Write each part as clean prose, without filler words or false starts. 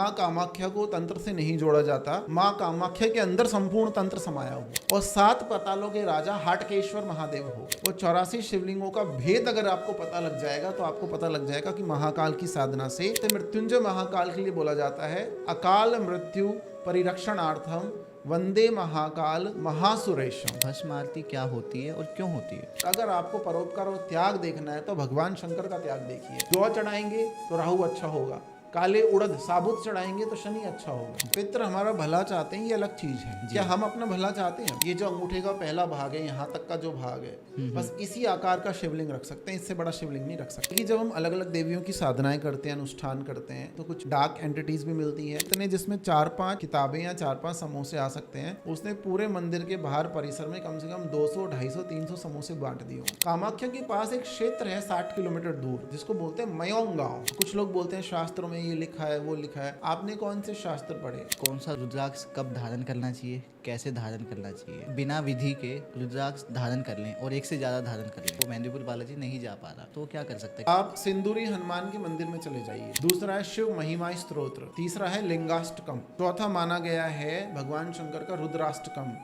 माँ कामाख्या को तंत्र से नहीं जोड़ा जाता। माँ कामाख्या के अंदर संपूर्ण तंत्र समाया हुआ और 7 पातालों के राजा हाटकेश्वर महादेव हो। वो 84 शिवलिंगों का भेद अगर आपको पता लग जाएगा तो आपको पता लग जाएगा कि महाकाल की साधना से मृत्युंजय महाकाल के लिए बोला जाता है अकाल मृत्यु परिरक्षणार्थम वंदे महाकाल महासुरेशम। भस्म आरती क्या होती है और क्यों होती है? अगर आपको परोपकार और त्याग देखना है तो भगवान शंकर का त्याग देखिए। जौ चढ़ाएंगे तो राहु अच्छा होगा, काले उड़द साबुत चढ़ाएंगे तो शनि अच्छा होगा। पितर हमारा भला चाहते हैं, ये अलग चीज है। क्या हम अपना भला चाहते हैं? ये जो अंगूठे का पहला भाग है, यहाँ तक का जो भाग है, बस इसी आकार का शिवलिंग रख सकते हैं, इससे बड़ा शिवलिंग नहीं रख सकते। जब हम अलग अलग देवियों की साधनाएं करते हैं, अनुष्ठान करते हैं, तो कुछ डार्क एंटिटीज भी मिलती है। इतने जिसमें 4-5 किताबें या 4-5 समोसे आ सकते हैं, उसने पूरे मंदिर के बाहर परिसर में कम से कम 200, 250, 300 समोसे बांट दिए। कामाख्या के पास एक क्षेत्र है 60 किलोमीटर दूर, जिसको बोलते हैं मयोंग गांव। कुछ लोग बोलते हैं शास्त्रों में ये लिखा है, वो लिखा है। आपने कौन से शास्त्र पढ़े? कौन सा रुद्राक्ष कब धारण करना चाहिए, कैसे धारण करना चाहिए? बिना विधि के रुद्राक्ष धारण कर लें और एक से ज्यादा धारण कर लें, वो मेहंदीपुर बालाजी नहीं जा पा रहा, तो क्या कर सकते हैं? आप सिंदूरी हनुमान के मंदिर में चले जाइए। दूसरा है शिव महिमा स्तोत्र, तीसरा है लिंगाष्टकम, चौथा माना गया है भगवान शंकर का रुद्राष्टकम।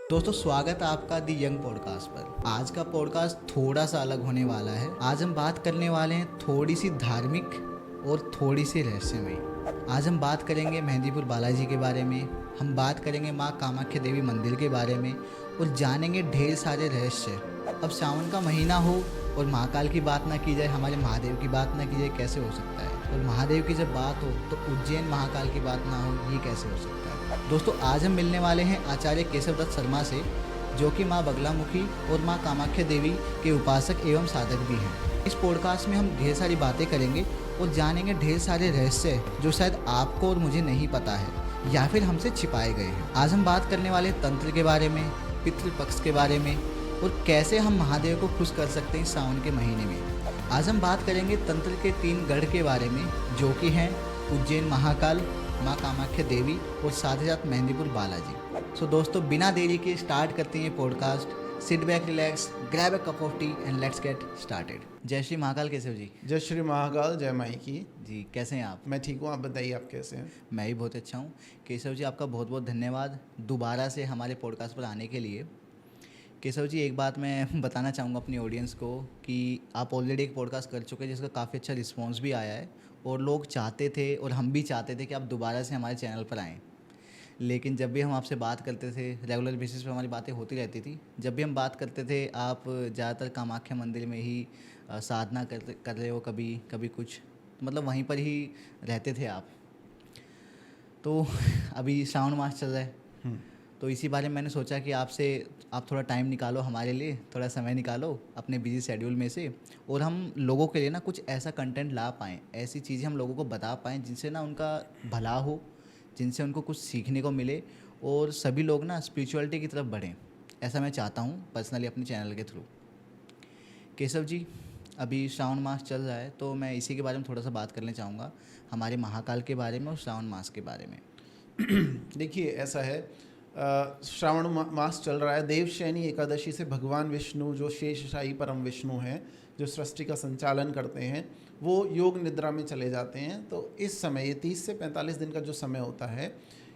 दोस्तों स्वागत है आपका दी यंग पॉडकास्ट पर। आज का पॉडकास्ट थोड़ा सा अलग होने वाला है। आज हम बात करने वाले हैं थोड़ी सी धार्मिक और थोड़ी सी रहस्यमयी। आज हम बात करेंगे मेहंदीपुर बालाजी के बारे में, हम बात करेंगे माँ कामाख्या देवी मंदिर के बारे में और जानेंगे ढेर सारे रहस्य। अब सावन का महीना हो और महाकाल की बात ना की जाए, हमारे महादेव की बात ना की जाए, कैसे हो सकता है? और महादेव की जब बात हो तो उज्जैन महाकाल की बात ना हो, ये कैसे हो सकता है? दोस्तों आज हम मिलने वाले हैं आचार्य केशव दत्त शर्मा से, जो कि माँ बगलामुखी और माँ कामाख्या देवी के उपासक एवं साधक भी हैं। इस पॉडकास्ट में हम ढेर सारी बातें करेंगे और जानेंगे ढेर सारे रहस्य जो शायद आपको और मुझे नहीं पता है या फिर हमसे छिपाए गए हैं। आज हम बात करने वाले तंत्र के बारे में, पितृपक्ष के बारे में और कैसे हम महादेव को खुश कर सकते हैं सावन के महीने में। आज हम बात करेंगे तंत्र के 3 गढ़ के बारे में, जो कि हैं उज्जैन महाकाल, माँ कामाख्या देवी और साथ ही साथ मेहंदीपुर बालाजी। सो दोस्तों बिना देरी के स्टार्ट करते हैं podcast. Sit back, relax, grab a cup of T and let's get started. जय श्री महाकाल केशव जी। जय श्री महाकाल, जय माई की जी। कैसे हैं आप? मैं ठीक हूँ, आप बताइए आप कैसे हैं? मैं भी बहुत अच्छा हूँ। केशव जी आपका बहुत बहुत धन्यवाद दोबारा से हमारे पॉडकास्ट पर आने के लिए। केशव जी एक बात मैं बताना चाहूँगा अपनी ऑडियंस को कि आप ऑलरेडी एक पॉडकास्ट कर चुके हैं जिसका काफ़ी अच्छा रिस्पॉन्स भी आया है और लोग चाहते थे और हम भी चाहते थे कि आप दोबारा से हमारे चैनल पर आएँ। लेकिन जब भी हम आपसे बात करते थे, रेगुलर बेसिस पे हमारी बातें होती रहती थी, जब भी हम बात करते थे आप ज़्यादातर कामाख्या मंदिर में ही साधना कर रहे हो, कभी कभी कुछ मतलब वहीं पर ही रहते थे आप। तो अभी श्रावण मास चल रहा है, तो इसी बारे में मैंने सोचा कि आपसे आप थोड़ा टाइम निकालो हमारे लिए, थोड़ा समय निकालो अपने बिजी शेड्यूल में से और हम लोगों के लिए ना कुछ ऐसा कंटेंट ला पाएँ, ऐसी चीज़ें हम लोगों को बता पाएँ जिनसे ना उनका भला हो, जिनसे उनको कुछ सीखने को मिले और सभी लोग ना स्पिरिचुअलिटी की तरफ बढ़ें। ऐसा मैं चाहता हूँ पर्सनली अपने चैनल के थ्रू। केशव जी अभी श्रावण मास चल रहा है तो मैं इसी के बारे में थोड़ा सा बात करना चाहूँगा, हमारे महाकाल के बारे में और श्रावण मास के बारे में। देखिए ऐसा है, श्रावण मास चल रहा है। देवशयनी एकादशी से भगवान विष्णु जो शेषशाही परम विष्णु हैं, जो सृष्टि का संचालन करते हैं, वो योग निद्रा में चले जाते हैं। तो इस समय ये 30 से 45 दिन का जो समय होता है,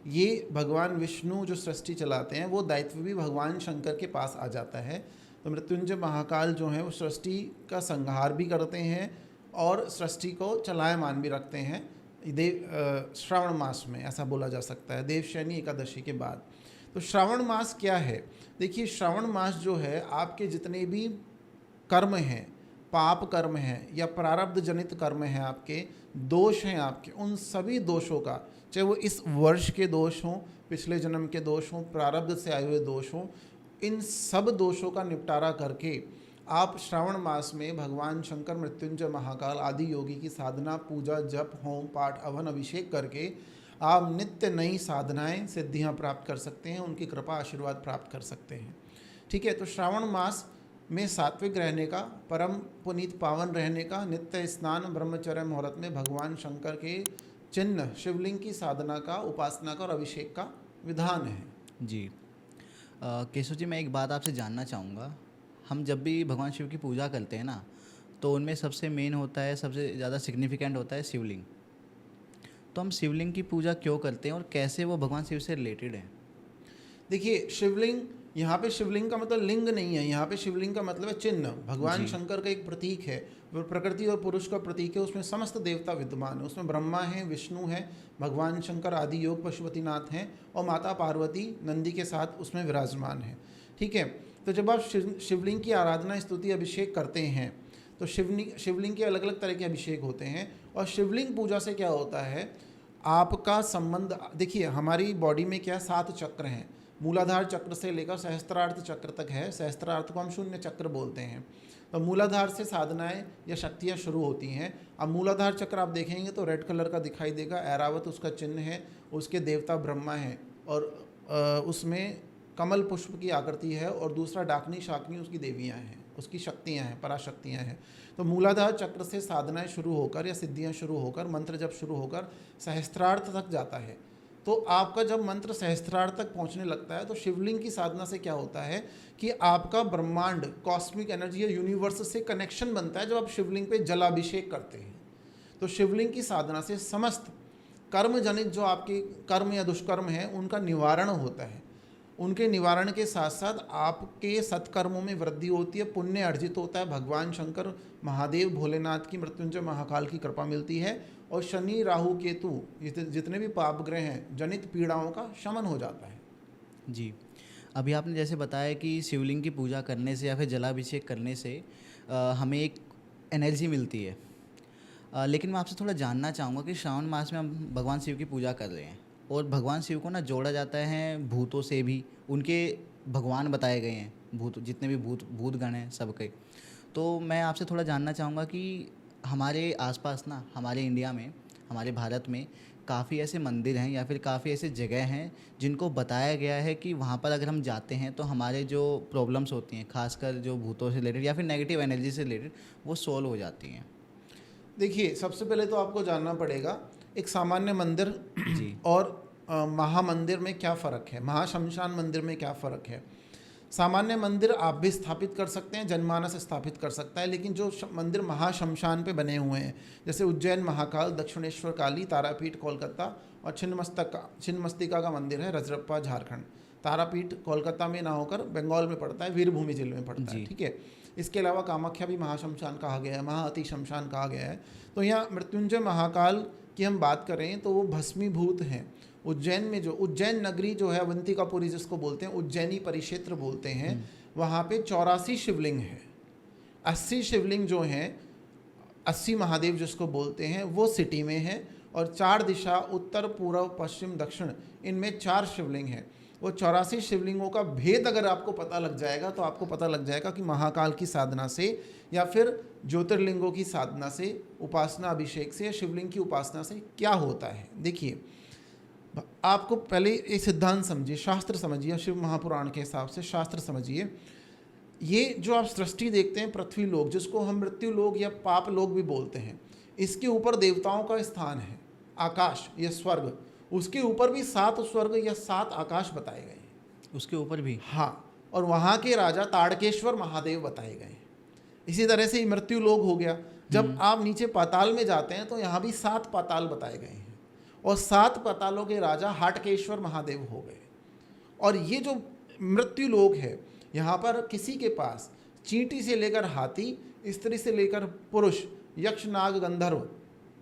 ये भगवान विष्णु जो सृष्टि चलाते हैं वो दायित्व भी भगवान शंकर के पास आ जाता है। तो मृत्युंजय महाकाल जो हैं वो सृष्टि का संहार भी करते हैं और सृष्टि को चलायमान भी रखते हैं श्रावण मास में, ऐसा बोला जा सकता है देवशयनी एकादशी के बाद। तो श्रावण मास क्या है? देखिए श्रावण मास जो है आपके जितने भी कर्म हैं, पाप कर्म हैं या प्रारब्ध जनित कर्म हैं, आपके दोष हैं आपके, उन सभी दोषों का, चाहे वो इस वर्ष के दोष हों, पिछले जन्म के दोष हों, प्रारब्ध से आए हुए दोष हों, इन सब दोषों का निपटारा करके आप श्रावण मास में भगवान शंकर, मृत्युंजय महाकाल आदि योगी की साधना, पूजा, जप, होम, पाठ, हवन, अभिषेक करके आप नित्य नई साधनाएं, सिद्धियां प्राप्त कर सकते हैं, उनकी कृपा आशीर्वाद प्राप्त कर सकते हैं। ठीक है, तो श्रावण मास में सात्विक रहने का, परम पुनीत पावन रहने का, नित्य स्नान, ब्रह्मचर्य मुहूर्त में भगवान शंकर के चिन्ह, शिवलिंग की साधना का, उपासना का और अभिषेक का विधान है। जी। केशव जी, मैं एक बात आपसे जानना चाहूँगा। हम जब भी भगवान शिव की पूजा करते हैं ना, तो उनमें सबसे मेन होता है, सबसे ज़्यादा सिग्निफिकेंट होता है शिवलिंग। तो हम शिवलिंग की पूजा क्यों करते हैं और कैसे वो भगवान शिव से रिलेटेड है? देखिए शिवलिंग, यहाँ पे शिवलिंग का मतलब लिंग नहीं है, यहाँ पे शिवलिंग का मतलब है चिन्ह। भगवान जी। शंकर का एक प्रतीक है, वो प्रकृति और पुरुष का प्रतीक है। उसमें समस्त देवता विद्यमान है, उसमें ब्रह्मा है, विष्णु है, भगवान शंकर आदि योग पशुपतिनाथ हैं और माता पार्वती नंदी के साथ उसमें विराजमान है। ठीक है। तो जब आप शिवलिंग की आराधना, स्तुति, अभिषेक करते हैं तो शिवलिंग के अलग अलग तरह के अभिषेक होते हैं। और शिवलिंग पूजा से क्या होता है, आपका संबंध, देखिए हमारी बॉडी में क्या 7 चक्र हैं। मूलाधार चक्र से लेकर सहस्त्रार्थ चक्र तक है। सहस्त्रार्थ को हम शून्य चक्र बोलते हैं। तो मूलाधार से साधनाएं या शक्तियां शुरू होती हैं। अब मूलाधार चक्र आप देखेंगे तो रेड कलर का दिखाई देगा, ऐरावत उसका चिन्ह है, उसके देवता ब्रह्मा है और उसमें कमल पुष्प की आकृति है, और दूसरा डाकनी शाकनी उसकी देवियां हैं, उसकी शक्तियां हैं, पराशक्तियां हैं। तो मूलाधार चक्र से साधनाएं शुरू होकर या सिद्धियां शुरू होकर, मंत्र जब शुरू होकर सहस्त्रार्थ तक जाता है। तो आपका जब मंत्र सहस्त्रार्थ तक पहुंचने लगता है तो शिवलिंग की साधना से क्या होता है कि आपका ब्रह्मांड, कॉस्मिक एनर्जी या यूनिवर्स से कनेक्शन बनता है। जब आप शिवलिंग पे जलाभिषेक करते हैं तो शिवलिंग की साधना से समस्त कर्म जनित जो आपके कर्म या दुष्कर्म हैं उनका निवारण होता है। उनके निवारण के साथ साथ आपके सत्कर्मों में वृद्धि होती है, पुण्य अर्जित होता है, भगवान शंकर, महादेव, भोलेनाथ की, मृत्युंजय महाकाल की कृपा मिलती है, और शनि, राहु, केतु जितने भी पाप ग्रह हैं जनित पीड़ाओं का शमन हो जाता है। जी। अभी आपने जैसे बताया कि शिवलिंग की पूजा करने से या फिर जलाभिषेक करने से हमें एक एनर्जी मिलती है। लेकिन मैं आपसे थोड़ा जानना चाहूँगा कि श्रावण मास में हम भगवान शिव की पूजा कर रहे हैं और भगवान शिव को ना जोड़ा जाता है भूतों से भी। उनके भगवान बताए गए हैं भूत, जितने भी भूतगण हैं सबके। तो मैं आपसे थोड़ा जानना चाहूँगा कि हमारे आसपास ना, हमारे इंडिया में, हमारे भारत में काफ़ी ऐसे मंदिर हैं या फिर काफ़ी ऐसे जगह हैं जिनको बताया गया है कि वहाँ पर अगर हम जाते हैं तो हमारे जो प्रॉब्लम्स होती हैं, खासकर जो भूतों से रिलेटेड या फिर नेगेटिव एनर्जी से रिलेटेड, वो सॉल्व हो जाती हैं। देखिए सबसे पहले तो आपको जानना पड़ेगा एक सामान्य मंदिर जी। और महामंदिर में क्या फ़र्क है, महाशमशान मंदिर में क्या फ़र्क है। सामान्य मंदिर आप भी स्थापित कर सकते हैं, जनमानस स्थापित कर सकता है, लेकिन जो मंदिर महाशमशान पे बने हुए हैं, जैसे उज्जैन महाकाल, दक्षिणेश्वर काली, तारापीठ कोलकाता, और छिन्नमस्तिका का मंदिर है रजरप्पा झारखंड। तारापीठ कोलकाता में ना होकर बंगाल में पड़ता है, वीरभूमि जिले में पड़ता है। ठीक है। इसके अलावा कामाख्या भी महाशमशान कहा गया है, महाअति शमशान कहा गया है। तो यहाँ मृत्युंजय महाकाल की हम बात करें तो वो भस्मीभूत हैं। उज्जैन में जो उज्जैन नगरी जो है, अवंतिकापुरी जिसको बोलते हैं, उज्जैनी परिक्षेत्र बोलते हैं, वहाँ पे 84 शिवलिंग है। 80 शिवलिंग जो हैं, 80 महादेव जिसको बोलते हैं, वो सिटी में है, और 4 दिशा, उत्तर, पूर्व, पश्चिम, दक्षिण, इनमें 4 शिवलिंग हैं। वो 84 शिवलिंगों का भेद अगर आपको पता लग जाएगा तो आपको पता लग जाएगा कि महाकाल की साधना से या फिर ज्योतिर्लिंगों की साधना से, उपासना, अभिषेक से या शिवलिंग की उपासना से क्या होता है। देखिए आपको पहले ये सिद्धांत समझिए, शास्त्र समझिए, शिव महापुराण के हिसाब से शास्त्र समझिए। ये जो आप सृष्टि देखते हैं, पृथ्वी लोक, जिसको हम मृत्यु लोक या पाप लोक भी बोलते हैं, इसके ऊपर देवताओं का स्थान है, आकाश या स्वर्ग। उसके ऊपर भी 7 स्वर्ग या 7 आकाश बताए गए हैं। उसके ऊपर भी? हाँ, और वहाँ के राजा ताड़केश्वर महादेव बताए गए हैं। इसी तरह से मृत्यु लोक हो गया। जब आप नीचे पाताल में जाते हैं तो यहाँ भी 7 पाताल बताए गए हैं, और 7 पातालों के राजा हाटकेश्वर महादेव हो गए। और ये जो मृत्यु लोक है, यहाँ पर किसी के पास चींटी से लेकर हाथी, स्त्री से लेकर पुरुष, यक्ष, नाग, गंधर्व,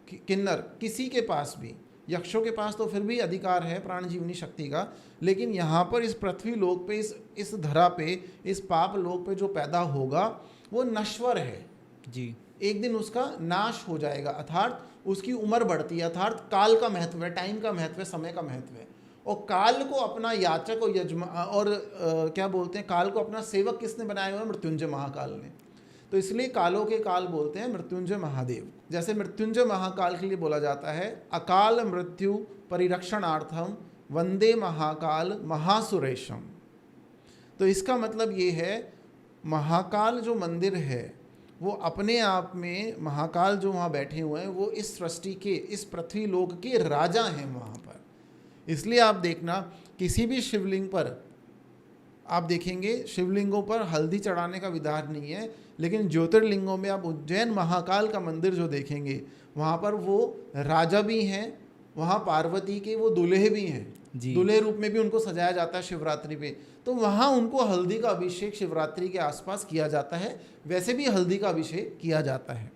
किन्नर, किसी के पास भी, यक्षों के पास तो फिर भी अधिकार है प्राणजीवनी शक्ति का, लेकिन यहाँ पर इस पृथ्वी लोक पे, इस धरा पे, इस पाप लोक पे जो पैदा होगा वो नश्वर है जी। एक दिन उसका नाश हो जाएगा, अर्थात उसकी उम्र बढ़ती है, अर्थात काल का महत्व है, टाइम का महत्व है, समय का महत्व है। और काल को अपना याचक और और क्या बोलते हैं, काल को अपना सेवक किसने बनाया हुआ है? मृत्युंजय महाकाल ने। तो इसलिए कालों के काल बोलते हैं मृत्युंजय महादेव। जैसे मृत्युंजय महाकाल के लिए बोला जाता है, अकाल मृत्यु परिरक्षणार्थम वंदे महाकाल महासुरेशम। तो इसका मतलब ये है, महाकाल जो मंदिर है वो अपने आप में, महाकाल जो वहाँ बैठे हुए हैं, वो इस सृष्टि के, इस पृथ्वी लोक के राजा हैं वहाँ पर। इसलिए आप देखना, किसी भी शिवलिंग पर आप देखेंगे शिवलिंगों पर हल्दी चढ़ाने का विधान नहीं है, लेकिन ज्योतिर्लिंगों में आप उज्जैन महाकाल का मंदिर जो देखेंगे वहाँ पर वो राजा भी हैं, वहाँ पार्वती के वो दूल्हे भी हैं, जी। दूल्हे रूप में भी उनको सजाया जाता है शिवरात्रि पे। तो वहाँ उनको हल्दी का अभिषेक शिवरात्रि के आसपास किया जाता है, वैसे भी हल्दी का अभिषेक किया जाता है।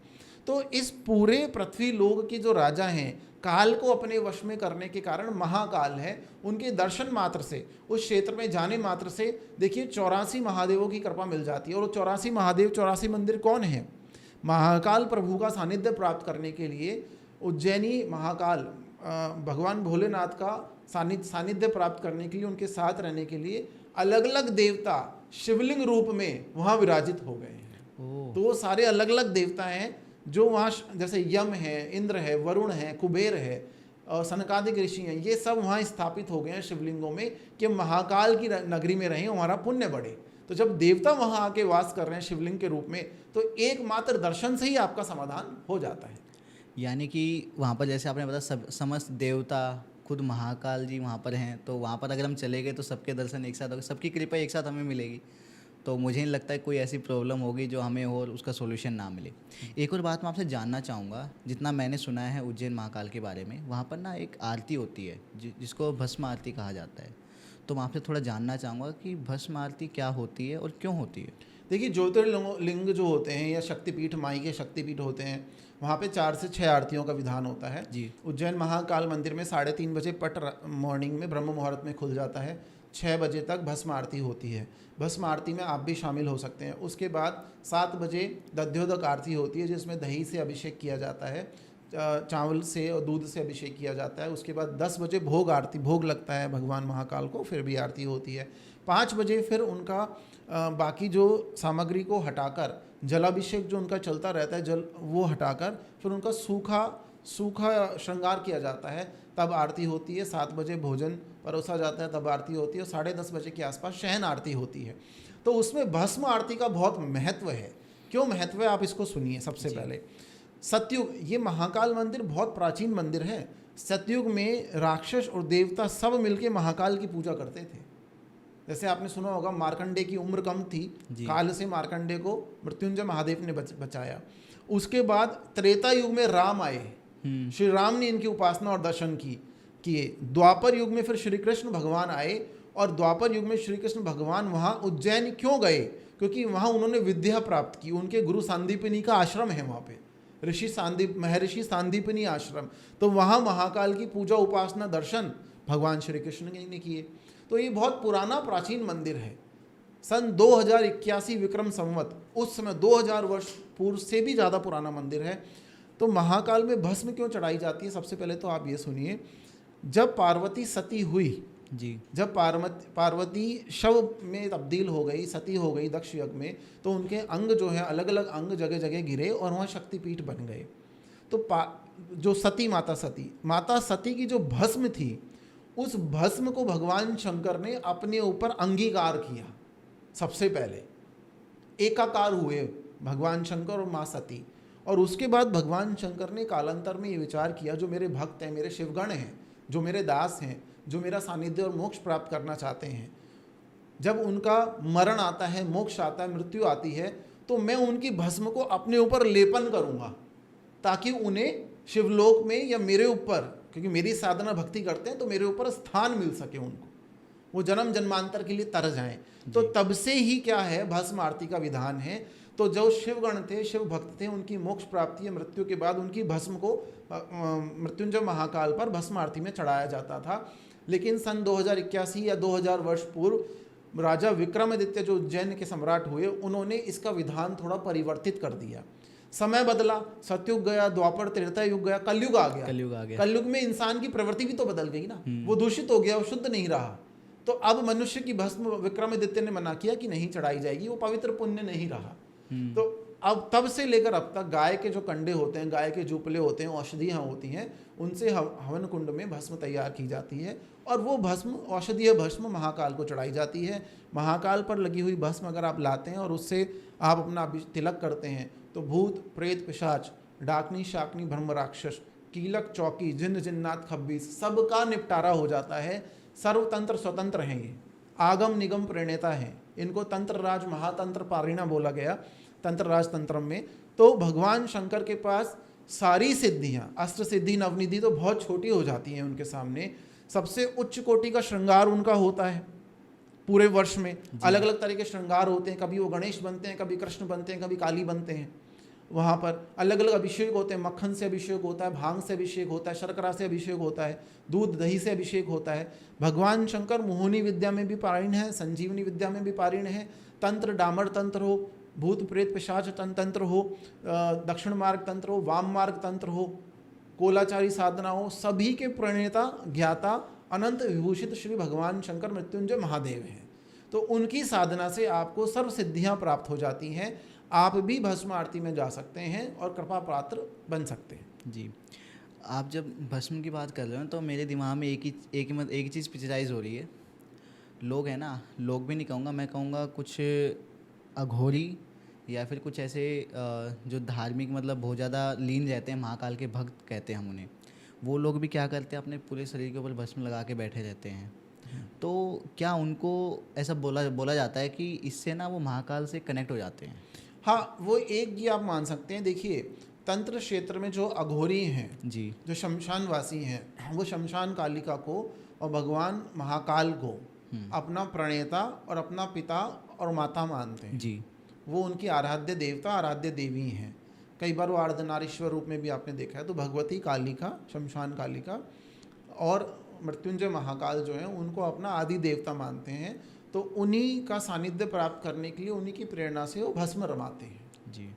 तो इस पूरे पृथ्वी लोक के जो राजा हैं, काल को अपने वश में करने के कारण महाकाल है, उनके दर्शन मात्र से, उस क्षेत्र में जाने मात्र से देखिए 84 महादेवों की कृपा मिल जाती है। और वो 84 महादेव 84 मंदिर कौन है? महाकाल प्रभु का सानिध्य प्राप्त करने के लिए उज्जैनी महाकाल भगवान भोलेनाथ का सानिध्य प्राप्त करने के लिए, उनके साथ रहने के लिए अलग अलग देवता शिवलिंग रूप में वहाँ विराजित हो गए हैं। तो वो सारे अलग अलग देवता हैं जो वहाँ, जैसे यम है, इंद्र है, वरुण है, कुबेर है, सनकादिक ऋषि हैं, ये सब वहाँ स्थापित हो गए हैं शिवलिंगों में कि महाकाल की नगरी में रहें, हमारा पुण्य बढ़े। तो जब देवता वहाँ आके वास कर रहे हैं शिवलिंग के रूप में, तो एकमात्र दर्शन से ही आपका समाधान हो जाता है। यानी कि वहाँ पर जैसे आपने बताया समस्त देवता खुद महाकाल जी वहाँ पर हैं, तो वहाँ पर अगर हम चले गए तो सबके दर्शन एक साथ होंगे, सबकी कृपा एक साथ हमें मिलेगी। तो मुझे नहीं लगता है कोई ऐसी प्रॉब्लम होगी जो हमें और उसका सॉल्यूशन ना मिले। एक और बात मैं आपसे जानना चाहूँगा, जितना मैंने सुना है उज्जैन महाकाल के बारे में, वहाँ पर ना एक आरती होती है जिसको भस्म आरती कहा जाता है। तो मैं आपसे थोड़ा जानना चाहूँगा कि भस्म आरती क्या होती है और क्यों होती है? देखिए, ज्योतिर्लिंग जो होते हैं या शक्तिपीठ, माई के शक्तिपीठ होते हैं, वहाँ पे 4 से 6 आरतियों का विधान होता है जी। उज्जैन महाकाल मंदिर में 3:30 बजे पट मॉर्निंग में ब्रह्म मुहूर्त में खुल जाता है, 6 बजे तक भस्म आरती होती है। भस्म आरती में आप भी शामिल हो सकते हैं। उसके बाद 7 बजे दध्योदक आरती होती है, जिसमें दही से अभिषेक किया जाता है, चावल से और दूध से अभिषेक किया जाता है। उसके बाद 10 बजे भोग आरती, भोग लगता है भगवान महाकाल को, फिर भी आरती होती है। 5 बजे फिर उनका बाकी जो सामग्री को हटाकर, जलाभिषेक जो उनका चलता रहता है, जल वो हटाकर फिर उनका सूखा श्रृंगार किया जाता है, तब आरती होती है। 7 बजे भोजन परोसा जाता है, तब आरती होती है। और 10:30 बजे के आसपास शयन आरती होती है। तो उसमें भस्म आरती का बहुत महत्व है। क्यों महत्व है, आप इसको सुनिए। सबसे पहले सतयुग, ये महाकाल मंदिर बहुत प्राचीन मंदिर है। सतयुग में राक्षस और देवता सब मिलके महाकाल की पूजा करते थे। जैसे आपने सुना होगा, मार्कंडे की उम्र कम थी, काल से मार्कंडे को मृत्युंजय महादेव ने बचाया। उसके बाद त्रेता युग में राम आए, श्री राम ने इनकी उपासना और दर्शन किए। द्वापर युग में फिर श्री कृष्ण भगवान आए, और द्वापर युग में श्री कृष्ण भगवान वहाँ उज्जैन क्यों गए? क्योंकि वहाँ उन्होंने विद्या प्राप्त की। उनके गुरु सांदीपनी का आश्रम है वहाँ पे, महर्षि सांदीपनी आश्रम। तो वहाँ महाकाल की पूजा, उपासना, दर्शन भगवान श्री कृष्ण ने किए। तो ये बहुत पुराना प्राचीन मंदिर है। सन 2081 विक्रम संवत, उस समय 2000 वर्ष पूर्व से भी ज़्यादा पुराना मंदिर है। तो महाकाल में भस्म क्यों चढ़ाई जाती है? सबसे पहले तो आप ये सुनिए, जब पार्वती सती हुई जी, जब पार्वती शव में तब्दील हो गई, सती हो गई दक्ष यज्ञ में, तो उनके अंग जो है अलग अलग अंग जगह जगह गिरे और वहाँ शक्तिपीठ बन गए। तो जो माता सती की जो भस्म थी, उस भस्म को भगवान शंकर ने अपने ऊपर अंगीकार किया। सबसे पहले एकाकार हुए भगवान शंकर और माँ सती। और उसके बाद भगवान शंकर ने कालांतर में ये विचार किया, जो मेरे भक्त हैं, मेरे शिवगण हैं, जो मेरे दास हैं, जो मेरा सानिध्य और मोक्ष प्राप्त करना चाहते हैं, जब उनका मरण आता है, मोक्ष आता है, मृत्यु आती है, तो मैं उनकी भस्म को अपने ऊपर लेपन करूँगा, ताकि उन्हें शिवलोक में या मेरे ऊपर, क्योंकि मेरी साधना भक्ति करते हैं, तो मेरे ऊपर स्थान मिल सके, उनको वो जन्म जन्मांतर के लिए तर जाएं। तो तब से ही क्या है, भस्म आरती का विधान है। तो जो शिवगण थे, शिव भक्त थे, उनकी मोक्ष प्राप्ति या मृत्यु के बाद उनकी भस्म को मृत्युंजय महाकाल पर भस्म आरती में चढ़ाया जाता था। लेकिन सन 2081 या 2000 वर्ष पूर्व राजा विक्रमादित्य जो उज्जैन के सम्राट हुए, उन्होंने इसका विधान थोड़ा परिवर्तित कर दिया। समय बदला, सतयुग गया, द्वापर त्रेता युग गया, कलयुग आ गया। कलयुग में इंसान की प्रवृत्ति भी तो बदल गई ना, वो दूषित हो गया, वो शुद्ध नहीं रहा। तो अब मनुष्य की भस्म विक्रमादित्य ने मना किया कि नहीं चढ़ाई जाएगी, वो पवित्र पुण्य नहीं रहा। तो अब तब से लेकर अब तक गाय के जो कंडे होते हैं, गाय के जूपले होते हैं, औषधियाँ होती हैं, उनसे हवन कुंड में भस्म तैयार की जाती है, और वो भस्म, औषधीय भस्म महाकाल को चढ़ाई जाती है। महाकाल पर लगी हुई भस्म अगर आप लाते हैं और उससे आप अपना तिलक करते हैं, तो भूत प्रेत पिशाच, डाकनी शाकनी ब्रह्म राक्षस, कीलक चौकी, जिन्न जिन्नात खब्बीस, सबका निपटारा हो जाता है। सर्वतंत्र स्वतंत्र हैं, ये आगम निगम प्रणेता हैं, इनको तंत्र राज महातंत्र पारिणा बोला गया तंत्र राज तंत्रम में। तो भगवान शंकर के पास सारी सिद्धियाँ, अस्त्र सिद्धि नवनिधि तो बहुत छोटी हो जाती हैं उनके सामने। सबसे उच्च कोटि का श्रृंगार उनका होता है पूरे वर्ष में, अलग अलग तरह के श्रृंगार होते हैं, कभी वो गणेश बनते हैं, कभी कृष्ण बनते हैं, कभी काली बनते हैं। वहाँ पर अलग अलग अभिषेक होते हैं, मक्खन से अभिषेक होता है, भांग से अभिषेक होता है, शर्करा से अभिषेक होता है, दूध दही से अभिषेक होता है। भगवान शंकर मोहिनी विद्या में भी पारीण है, संजीवनी विद्या में भी पारीण है। तंत्र डामर तंत्र हो, भूत प्रेत पिशाच तंत्र हो, दक्षिण मार्ग तंत्र हो, वाम मार्ग तंत्र हो, कोलाचारी साधना हो, सभी के प्रणेता ज्ञाता अनंत विभूषित श्री भगवान शंकर मृत्युंजय महादेव हैं। तो उनकी साधना से आपको सर्व सिद्धियाँ प्राप्त हो जाती हैं। आप भी भस्म आरती में जा सकते हैं और कृपा पात्र बन सकते हैं। जी, आप जब भस्म की बात कर रहे हो तो मेरे दिमाग में एक ही चीज़ पिक्चराइज हो रही है। लोग हैं ना, लोग भी नहीं कहूँगा, मैं कहूँगा कुछ अघोरी या फिर कुछ ऐसे जो धार्मिक मतलब बहुत ज़्यादा लीन रहते हैं, महाकाल के भक्त कहते हैं हम उन्हें। वो लोग भी क्या करते हैं, अपने पूरे शरीर के ऊपर भस्म लगा के बैठे रहते हैं। तो क्या उनको ऐसा बोला जाता है कि इससे ना वो महाकाल से कनेक्ट हो जाते हैं? हाँ, वो एक ये आप मान सकते हैं। देखिए, तंत्र क्षेत्र में जो अघोरी हैं जी, जो शमशानवासी हैं, वो शमशान कालिका को और भगवान महाकाल को अपना प्रणेता और अपना पिता और माता मानते हैं जी। वो उनकी आराध्य देवता, आराध्य देवी हैं। कई बार वो अर्धनारीश्वर रूप में भी आपने देखा है। तो भगवती कालिका, शमशान कालिका और मृत्युंजय महाकाल जो हैं उनको अपना आदि देवता मानते हैं। तो उन्हीं का सानिध्य प्राप्त करने के लिए उन्हीं की प्रेरणा से वो भस्म रमाते हैं। जी,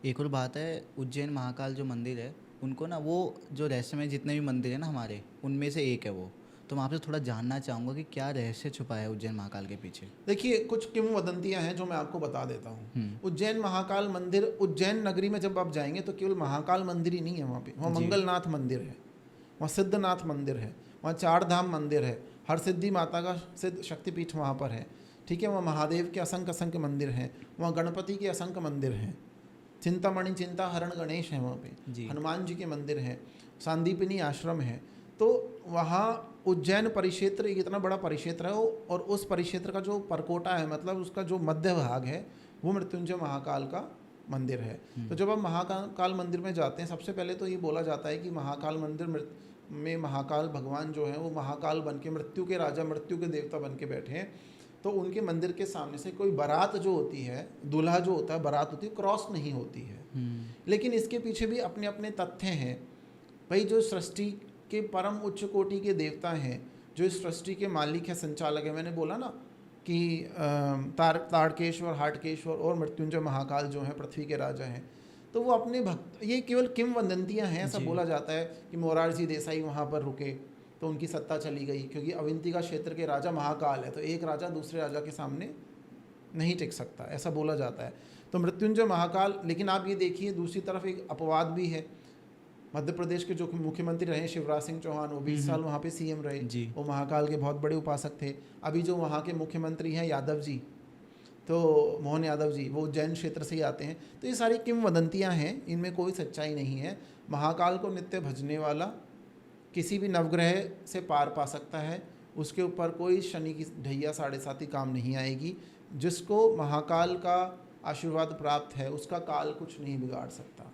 एक और बात है, उज्जैन महाकाल जो मंदिर है उनको ना, वो जो रहस्यमय जितने भी मंदिर है ना हमारे, उनमें से एक है वो। तो मैं आपसे थोड़ा जानना चाहूँगा कि क्या रहस्य छुपा है उज्जैन महाकाल के पीछे? देखिए, कुछ किंवदंतियाँ हैं जो मैं आपको बता देता हूँ। उज्जैन महाकाल मंदिर, उज्जैन नगरी में जब आप जाएंगे तो केवल महाकाल मंदिर ही नहीं है वहाँ पे, वहाँ मंगलनाथ मंदिर है, वहाँ सिद्धनाथ मंदिर है, वहाँ चार धाम मंदिर है, हर सिद्धि माता का सिद्ध शक्तिपीठ वहाँ पर है। ठीक है, वहाँ महादेव के असंख्य मंदिर हैं, वहाँ गणपति के असंख्य मंदिर हैं, चिंतामणि चिंता हरण गणेश है वहाँ पे, हनुमान जी के मंदिर हैं, सांदीपनी आश्रम है। तो वहाँ उज्जैन परिक्षेत्र एक इतना बड़ा परिक्षेत्र है और उस परिक्षेत्र का जो परकोटा है, मतलब उसका जो मध्य भाग है, वो मृत्युंजय महाकाल का मंदिर है। तो जब आप महाकाल मंदिर में जाते हैं, सबसे पहले तो ये बोला जाता है कि महाकाल मंदिर में महाकाल भगवान जो है वो महाकाल बन के, मृत्यु के राजा, मृत्यु के देवता बन के बैठे हैं। तो उनके मंदिर के सामने से कोई बारात जो होती है, दूल्हा जो होता है, बारात होती है, क्रॉस नहीं होती है। लेकिन इसके पीछे भी अपने अपने तथ्य हैं। भाई, जो सृष्टि के परम उच्च कोटि के देवता हैं, जो इस सृष्टि के मालिक है, संचालक है, मैंने बोला ना कि ताड़केश्वर, हाटकेश्वर और मृत्युंजय महाकाल जो हैं पृथ्वी के राजा हैं। तो वो अपने भक्त, ये केवल किंवदंतियाँ हैं। ऐसा बोला जाता है कि मोरारजी देसाई वहाँ पर रुके तो उनकी सत्ता चली गई, क्योंकि अवंतिका क्षेत्र के राजा महाकाल है, तो एक राजा दूसरे राजा के सामने नहीं टिक सकता, ऐसा बोला जाता है। तो मृत्युंजय महाकाल, लेकिन आप ये देखिए दूसरी तरफ एक अपवाद भी है। मध्य प्रदेश के जो मुख्यमंत्री रहे शिवराज सिंह चौहान, वो 20 साल वहाँ पे सीएम रहे, वो महाकाल के बहुत बड़े उपासक थे। अभी जो वहाँ के मुख्यमंत्री हैं यादव जी, तो मोहन यादव जी, वो उज्जैन क्षेत्र से ही आते हैं। तो ये सारी किंवदंतियाँ हैं, इनमें कोई सच्चाई नहीं है। महाकाल को नित्य भजने वाला किसी भी नवग्रह से पार पा सकता है, उसके ऊपर कोई शनि की ढैया 7.5 काम नहीं आएगी। जिसको महाकाल का आशीर्वाद प्राप्त है उसका काल कुछ नहीं बिगाड़ सकता।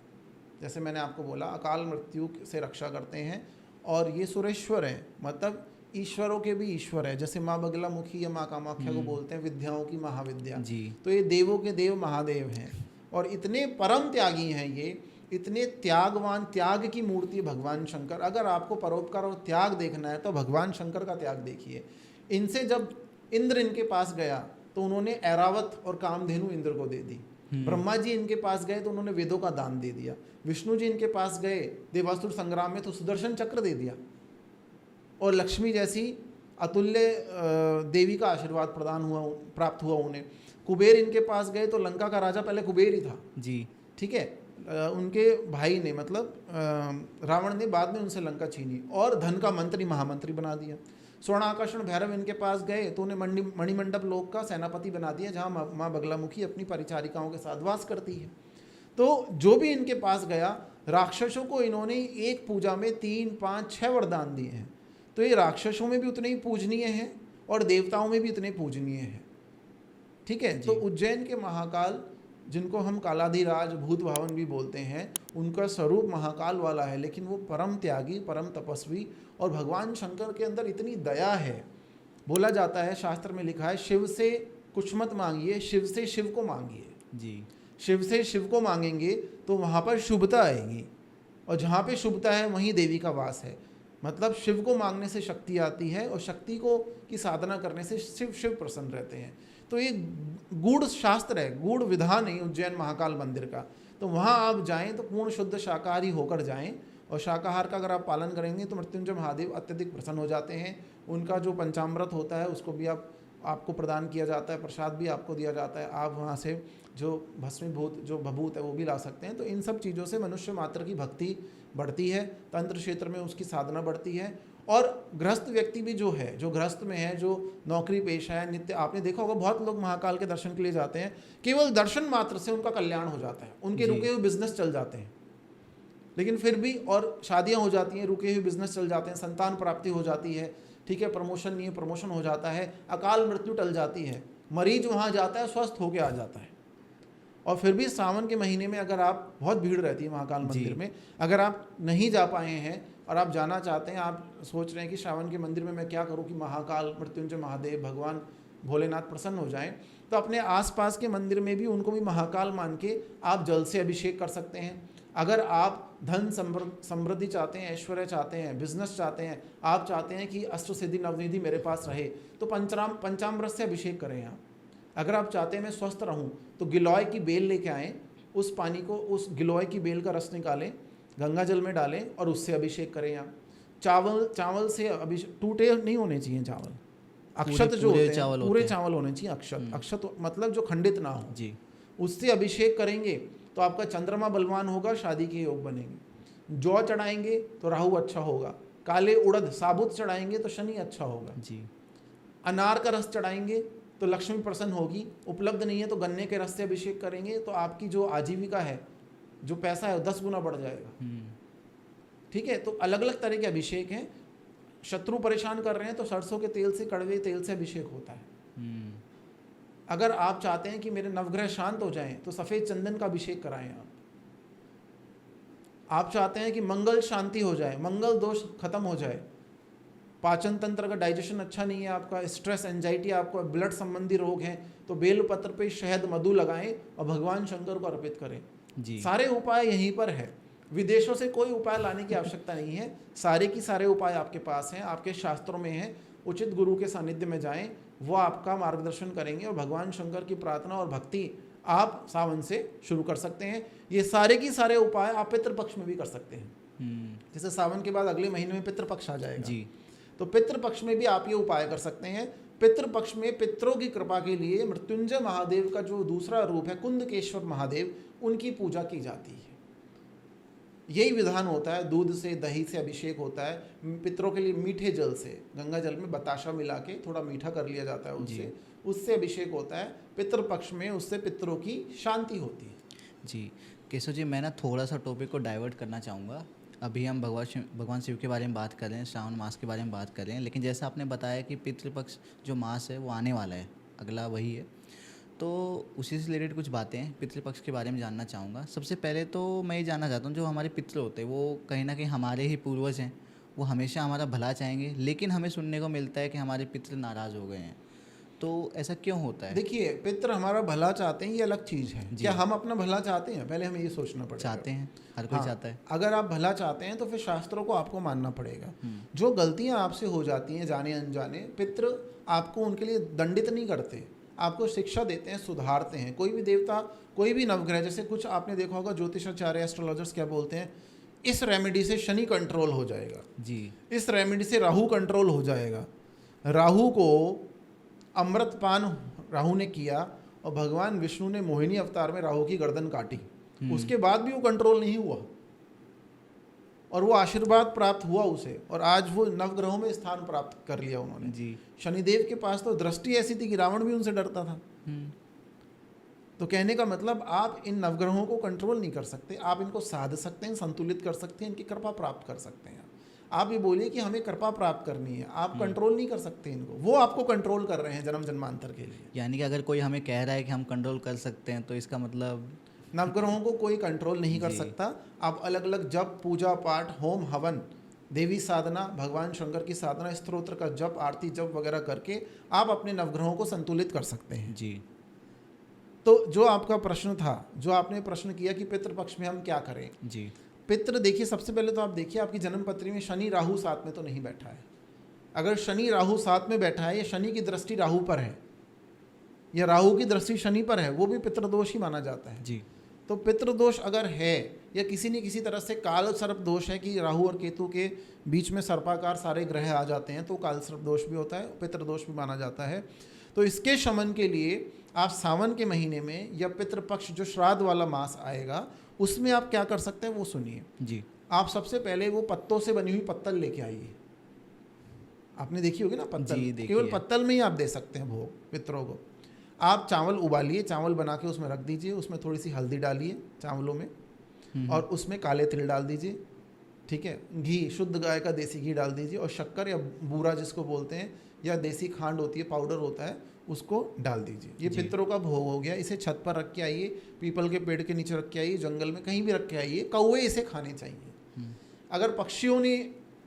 जैसे मैंने आपको बोला, अकाल मृत्यु से रक्षा करते हैं और ये सुरेश्वर हैं, मतलब ईश्वरों के भी ईश्वर है। जैसे माँ बगलामुखी या माँ कामाख्या को बोलते हैं विद्याओं की महाविद्या जी, तो ये देवों के देव महादेव हैं और इतने परम त्यागी हैं, ये इतने त्यागवान, त्याग की मूर्ति भगवान शंकर। अगर आपको परोपकार और त्याग देखना है तो भगवान शंकर का त्याग देखिए। इनसे जब इंद्र इनके पास गया तो उन्होंने ऐरावत और कामधेनु इंद्र को दे दी। ब्रह्मा जी इनके पास गए तो उन्होंने वेदों का दान दे दिया। विष्णु जी इनके पास गए देवासुर संग्राम में तो सुदर्शन चक्र दे दिया। और लक्ष्मी जैसी अतुल्य देवी का आशीर्वाद प्राप्त हुआ उन्हें। कुबेर इनके पास गए तो लंका का राजा पहले कुबेर ही था जी, ठीक है। उनके भाई ने, मतलब रावण ने बाद में उनसे लंका छीनी और धन का मंत्री, महामंत्री बना दिया। स्वर्णाकर्षण भैरव इनके पास गए तो उन्हें मणिमंडप लोक का सेनापति बना दिया, जहाँ माँ बगलामुखी अपनी परिचारिकाओं के साथ वास करती है। तो जो भी इनके पास गया, राक्षसों को इन्होंने एक पूजा में 3, 5, 6 वरदान दिए हैं। तो ये राक्षसों में भी उतने ही पूजनीय हैं और देवताओं में भी इतने पूजनीय हैं। ठीक है, तो उज्जैन के महाकाल, जिनको हम कालाधिराज भूत भावन भी बोलते हैं, उनका स्वरूप महाकाल वाला है, लेकिन वो परम त्यागी, परम तपस्वी, और भगवान शंकर के अंदर इतनी दया है। बोला जाता है, शास्त्र में लिखा है, शिव से कुछ मत मांगिए, शिव से शिव को मांगिए जी। शिव से शिव को मांगेंगे तो वहाँ पर शुभता आएगी, और जहाँ पे शुभता है वहीं देवी का वास है। मतलब शिव को मांगने से शक्ति आती है, और शक्ति को की साधना करने से शिव प्रसन्न रहते हैं। तो ये गूढ़ शास्त्र है, गूढ़ विधान है उज्जैन महाकाल मंदिर का। तो वहाँ आप जाएं तो पूर्ण शुद्ध शाकाहारी होकर जाएं, और शाकाहार का अगर आप पालन करेंगे तो मृत्युंजय महादेव अत्यधिक प्रसन्न हो जाते हैं। उनका जो पंचामृत होता है उसको भी आपको प्रदान किया जाता है, प्रसाद भी आपको दिया जाता है। आप वहाँ से जो भस्मीभूत जो भभूत है वो भी ला सकते हैं। तो इन सब चीज़ों से मनुष्य मात्र की भक्ति बढ़ती है, तंत्र क्षेत्र में उसकी साधना बढ़ती है। और गृहस्थ व्यक्ति भी जो है, जो गृहस्थ में है, जो नौकरी पेशा है, नित्य, आपने देखा होगा बहुत लोग महाकाल के दर्शन के लिए जाते हैं, केवल दर्शन मात्र से उनका कल्याण हो जाता है, उनके रुके हुए बिजनेस चल जाते हैं। लेकिन फिर भी, और शादियां हो जाती हैं, रुके हुए बिजनेस चल जाते हैं, संतान प्राप्ति हो जाती है, ठीक है, प्रमोशन नहीं है, प्रमोशन हो जाता है, अकाल मृत्यु टल जाती है, मरीज वहाँ जाता है, स्वस्थ होके आ जाता है। और फिर भी सावन के महीने में अगर आप, बहुत भीड़ रहती है महाकाल मंदिर में, अगर आप नहीं जा पाए हैं और आप जाना चाहते हैं, आप सोच रहे हैं कि श्रावण के मंदिर में मैं क्या करूं कि महाकाल, मृत्युंजय महादेव, भगवान भोलेनाथ प्रसन्न हो जाएं, तो अपने आसपास के मंदिर में भी उनको भी महाकाल मान के आप जल से अभिषेक कर सकते हैं। अगर आप धन समृद्धि चाहते हैं, ऐश्वर्य चाहते हैं, बिजनेस चाहते हैं, आप चाहते हैं कि अष्ट सिद्धि नवनिधि मेरे पास रहे, तो पंचामृत से अभिषेक करें आप। अगर आप चाहते हैं मैं स्वस्थ रहूं, तो गिलोय की बेल लेके आएँ, उस पानी को, उस गिलोय की बेल का रस निकालें, गंगा जल में डालें और उससे अभिषेक करें आप। चावल से अभिषेक, टूटे नहीं होने चाहिए चावल, अक्षत जो होते हैं पूरे चावल होने चाहिए। अक्षत मतलब जो खंडित ना हो जी, उससे अभिषेक करेंगे तो आपका चंद्रमा बलवान होगा, शादी के योग बनेंगे। जौ चढ़ाएंगे तो राहु अच्छा होगा, काले उड़द साबुत चढ़ाएंगे तो शनि अच्छा होगा जी। अनार का रस चढ़ाएंगे तो लक्ष्मी प्रसन्न होगी, उपलब्ध नहीं है तो गन्ने के रस से अभिषेक करेंगे तो आपकी जो आजीविका है, जो पैसा है, 10 गुना बढ़ जाएगा। ठीक है, तो अलग अलग तरह के अभिषेक हैं। शत्रु परेशान कर रहे हैं तो सरसों के तेल से, कड़वे तेल से अभिषेक होता है। अगर आप चाहते हैं कि मेरे नवग्रह शांत हो जाएं तो सफ़ेद चंदन का अभिषेक कराएं आप चाहते हैं कि मंगल शांति हो जाए, मंगल दोष खत्म हो जाए, पाचन तंत्र का डाइजेशन अच्छा नहीं है आपका, स्ट्रेस एंजाइटी, आपको ब्लड संबंधी रोग हैं, तो बेलपत्र पे शहद मधु लगाएं और भगवान शंकर को अर्पित करें जी। सारे उपाय यहीं पर है, विदेशों से कोई उपाय लाने की आवश्यकता नहीं है। सारे की सारे उपाय आपके पास हैं, आपके शास्त्रों में हैं। उचित गुरु के सानिध्य में जाएं, वो आपका मार्गदर्शन करेंगे और भगवान शंकर की प्रार्थना और भक्ति आप सावन से शुरू कर सकते हैं। ये सारे की सारे उपाय आप पितृपक्ष में भी कर सकते हैं। जैसे सावन के बाद अगले महीने में पितृपक्ष आ जाएगा जी, तो पितृपक्ष में भी आप ये उपाय कर सकते हैं। पितृपक्ष में पितरों की कृपा के लिए मृत्युंजय महादेव का जो दूसरा रूप है कुंदकेश्वर महादेव, उनकी पूजा की जाती है। यही विधान होता है, दूध से दही से अभिषेक होता है। पितरों के लिए मीठे जल से, गंगा जल में बताशा मिला के थोड़ा मीठा कर लिया जाता है, उससे अभिषेक होता है पितृपक्ष में, उससे पितरों की शांति होती है जी। केशव जी, मैं ना थोड़ा सा टॉपिक को डाइवर्ट करना चाहूँगा। अभी हम भगवान शिव के बारे में बात कर रहे हैं, श्रावण मास के बारे में बात कर रहे हैं, लेकिन जैसा आपने बताया कि पितृपक्ष जो मास है वो आने वाला है, अगला वही है, तो उसी से रिलेटेड कुछ बातें पितृपक्ष के बारे में जानना चाहूँगा। सबसे पहले तो मैं ये जानना चाहता हूँ, जो हमारे पितृ होते हैं वो कहीं ना कहीं हमारे ही पूर्वज हैं, वो हमेशा हमारा भला चाहेंगे, लेकिन हमें सुनने को मिलता है कि हमारे पितृ नाराज़ हो गए हैं, तो ऐसा क्यों होता है? देखिए, पितृ हमारा भला चाहते हैं ये अलग चीज़ है। क्या हम अपना भला चाहते हैं? पहले हमें ये सोचना पड़ेगा। चाहते हैं, हर कोई चाहता है। अगर आप भला चाहते हैं तो फिर शास्त्रों को आपको मानना पड़ेगा। जो गलतियां आपसे हो जाती हैं जाने अनजाने, पितृ आपको उनके लिए दंडित नहीं करते, आपको शिक्षा देते हैं, सुधारते हैं। कोई भी देवता, कोई भी नवग्रह, जैसे कुछ आपने देखा होगा ज्योतिषाचार्य एस्ट्रोलॉजर्स क्या बोलते हैं, इस रेमेडी से शनि कंट्रोल हो जाएगा जी, इस रेमेडी से राहु कंट्रोल हो जाएगा। राहु को अमृतपान राहु ने किया और भगवान विष्णु ने मोहिनी अवतार में राहु की गर्दन काटी, उसके बाद भी वो कंट्रोल नहीं हुआ और वो आशीर्वाद प्राप्त हुआ उसे, और आज वो नवग्रहों में स्थान प्राप्त कर लिया उन्होंने जी। शनिदेव के पास तो दृष्टि ऐसी थी कि रावण भी उनसे डरता था। तो कहने का मतलब, आप इन नवग्रहों को कंट्रोल नहीं कर सकते, आप इनको साध सकते हैं, संतुलित कर सकते हैं, इनकी कृपा प्राप्त कर सकते हैं। आप ये बोलिए कि हमें कृपा प्राप्त करनी है, आप कंट्रोल नहीं कर सकते इनको, वो आपको कंट्रोल कर रहे हैं जन्म जन्मांतर के लिए। यानी कि अगर कोई हमें कह रहा है कि हम कंट्रोल कर सकते हैं तो इसका मतलब नवग्रहों को कोई कंट्रोल नहीं कर जी। सकता। आप अलग अलग जप, पूजा पाठ, होम हवन, देवी साधना, भगवान शंकर की साधना, स्तोत्र का जप, आरती जप वगैरह करके आप अपने नवग्रहों को संतुलित कर सकते हैं। जी तो जो आपका प्रश्न था, जो आपने प्रश्न किया कि पितृपक्ष में हम क्या करें, जी पितृ देखिए, सबसे पहले तो आप देखिए आपकी जन्म पत्री में शनि राहु साथ में तो नहीं बैठा है। अगर शनि राहु साथ में बैठा है या शनि की दृष्टि राहु पर है या राहु की दृष्टि शनि पर है, वो भी पितृदोष ही माना जाता है। जी तो पितृदोष अगर है या किसी न किसी तरह से काल सर्प दोष है कि राहु और केतु के बीच में सर्पाकार सारे ग्रह आ जाते हैं, तो काल सर्प दोष भी होता है, पितृदोष भी माना जाता है। तो इसके शमन के लिए आप सावन के महीने में या पितृपक्ष जो श्राद्ध वाला मास आएगा उसमें आप क्या कर सकते हैं वो सुनिए। जी आप सबसे पहले वो पत्तों से बनी हुई पत्तल लेके आइए। आपने देखी होगी ना पत्तल, जी, देखी केवल है। पत्तल में ही आप दे सकते हैं भोग पितरों को। आप चावल उबालिए, चावल बना के उसमें रख दीजिए, उसमें थोड़ी सी हल्दी डालिए चावलों में और उसमें काले तिल डाल दीजिए, ठीक है। घी, शुद्ध गाय का देसी घी डाल दीजिए और शक्कर या बूरा जिसको बोलते हैं या देसी खांड होती है, पाउडर होता है, उसको डाल दीजिए। ये जी। पितरों का भोग हो गया। इसे छत पर रख के आइए, पीपल के पेड़ के नीचे रख के आइए, जंगल में कहीं भी रख के आइए। कौवे इसे खाने चाहिए। अगर पक्षियों ने,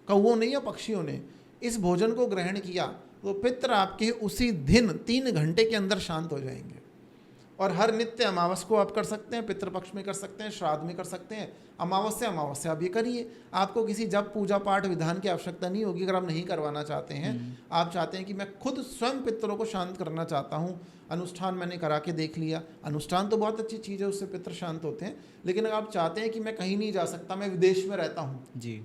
कौवों ने या पक्षियों ने इस भोजन को ग्रहण किया तो पितर आपके उसी दिन 3 घंटे के अंदर शांत हो जाएंगे। और हर नित्य अमावस को आप कर सकते हैं, पितृपक्ष में कर सकते हैं, श्राद्ध में कर सकते हैं। अमावस्या आप ये करिए। आपको किसी जब पूजा पाठ विधान की आवश्यकता नहीं होगी। अगर आप नहीं करवाना चाहते हैं, आप चाहते हैं कि मैं खुद स्वयं पितरों को शांत करना चाहता हूँ, अनुष्ठान मैंने करा के देख लिया। अनुष्ठान तो बहुत अच्छी चीज़ है, उससे पितर शांत होते हैं। लेकिन अगर आप चाहते हैं कि मैं कहीं नहीं जा सकता, मैं विदेश में रहता हूँ, जी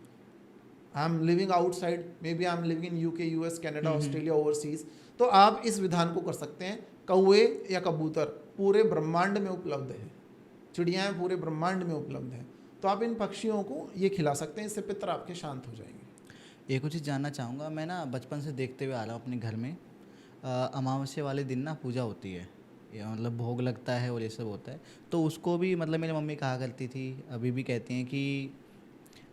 I am living outside, maybe I am living in UK, US, Canada, Australia, overseas, तो आप इस विधान को कर सकते हैं। कौवे या कबूतर पूरे ब्रह्मांड में उपलब्ध है, चिड़ियाएँ पूरे ब्रह्मांड में उपलब्ध हैं, तो आप इन पक्षियों को ये खिला सकते हैं। इससे पितर आपके शांत हो जाएंगे। एक और चीज़ जानना चाहूँगा। मैं ना बचपन से देखते हुए आ रहा हूँ अपने घर में, अमावस्या वाले दिन ना पूजा होती है, या मतलब भोग लगता है और ये सब होता है। तो उसको भी मतलब मेरी मम्मी कहा करती थी, अभी भी कहती हैं कि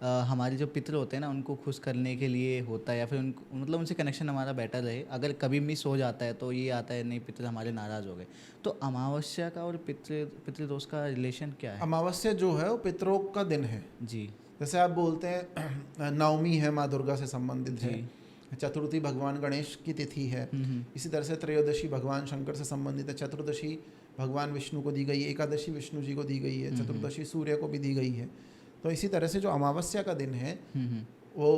हमारे जो पितर होते हैं ना उनको खुश करने के लिए होता है, या फिर उनको मतलब उनसे कनेक्शन हमारा बेटर रहे। अगर कभी मिस हो जाता है तो ये आता है नहीं पितर हमारे नाराज़ हो गए। तो अमावस्या का और पितृदोष का रिलेशन क्या है? अमावस्या जो है वो पितरों का दिन है। जी जैसे आप बोलते हैं नवमी है, माँ दुर्गा से संबंधित है, चतुर्थी भगवान गणेश की तिथि है, इसी तरह से त्रयोदशी भगवान शंकर से संबंधित है, चतुर्दशी भगवान विष्णु को दी गई है, एकादशी विष्णु जी को दी गई है, चतुर्दशी सूर्य को भी दी गई है। तो इसी तरह से जो अमावस्या का दिन है वो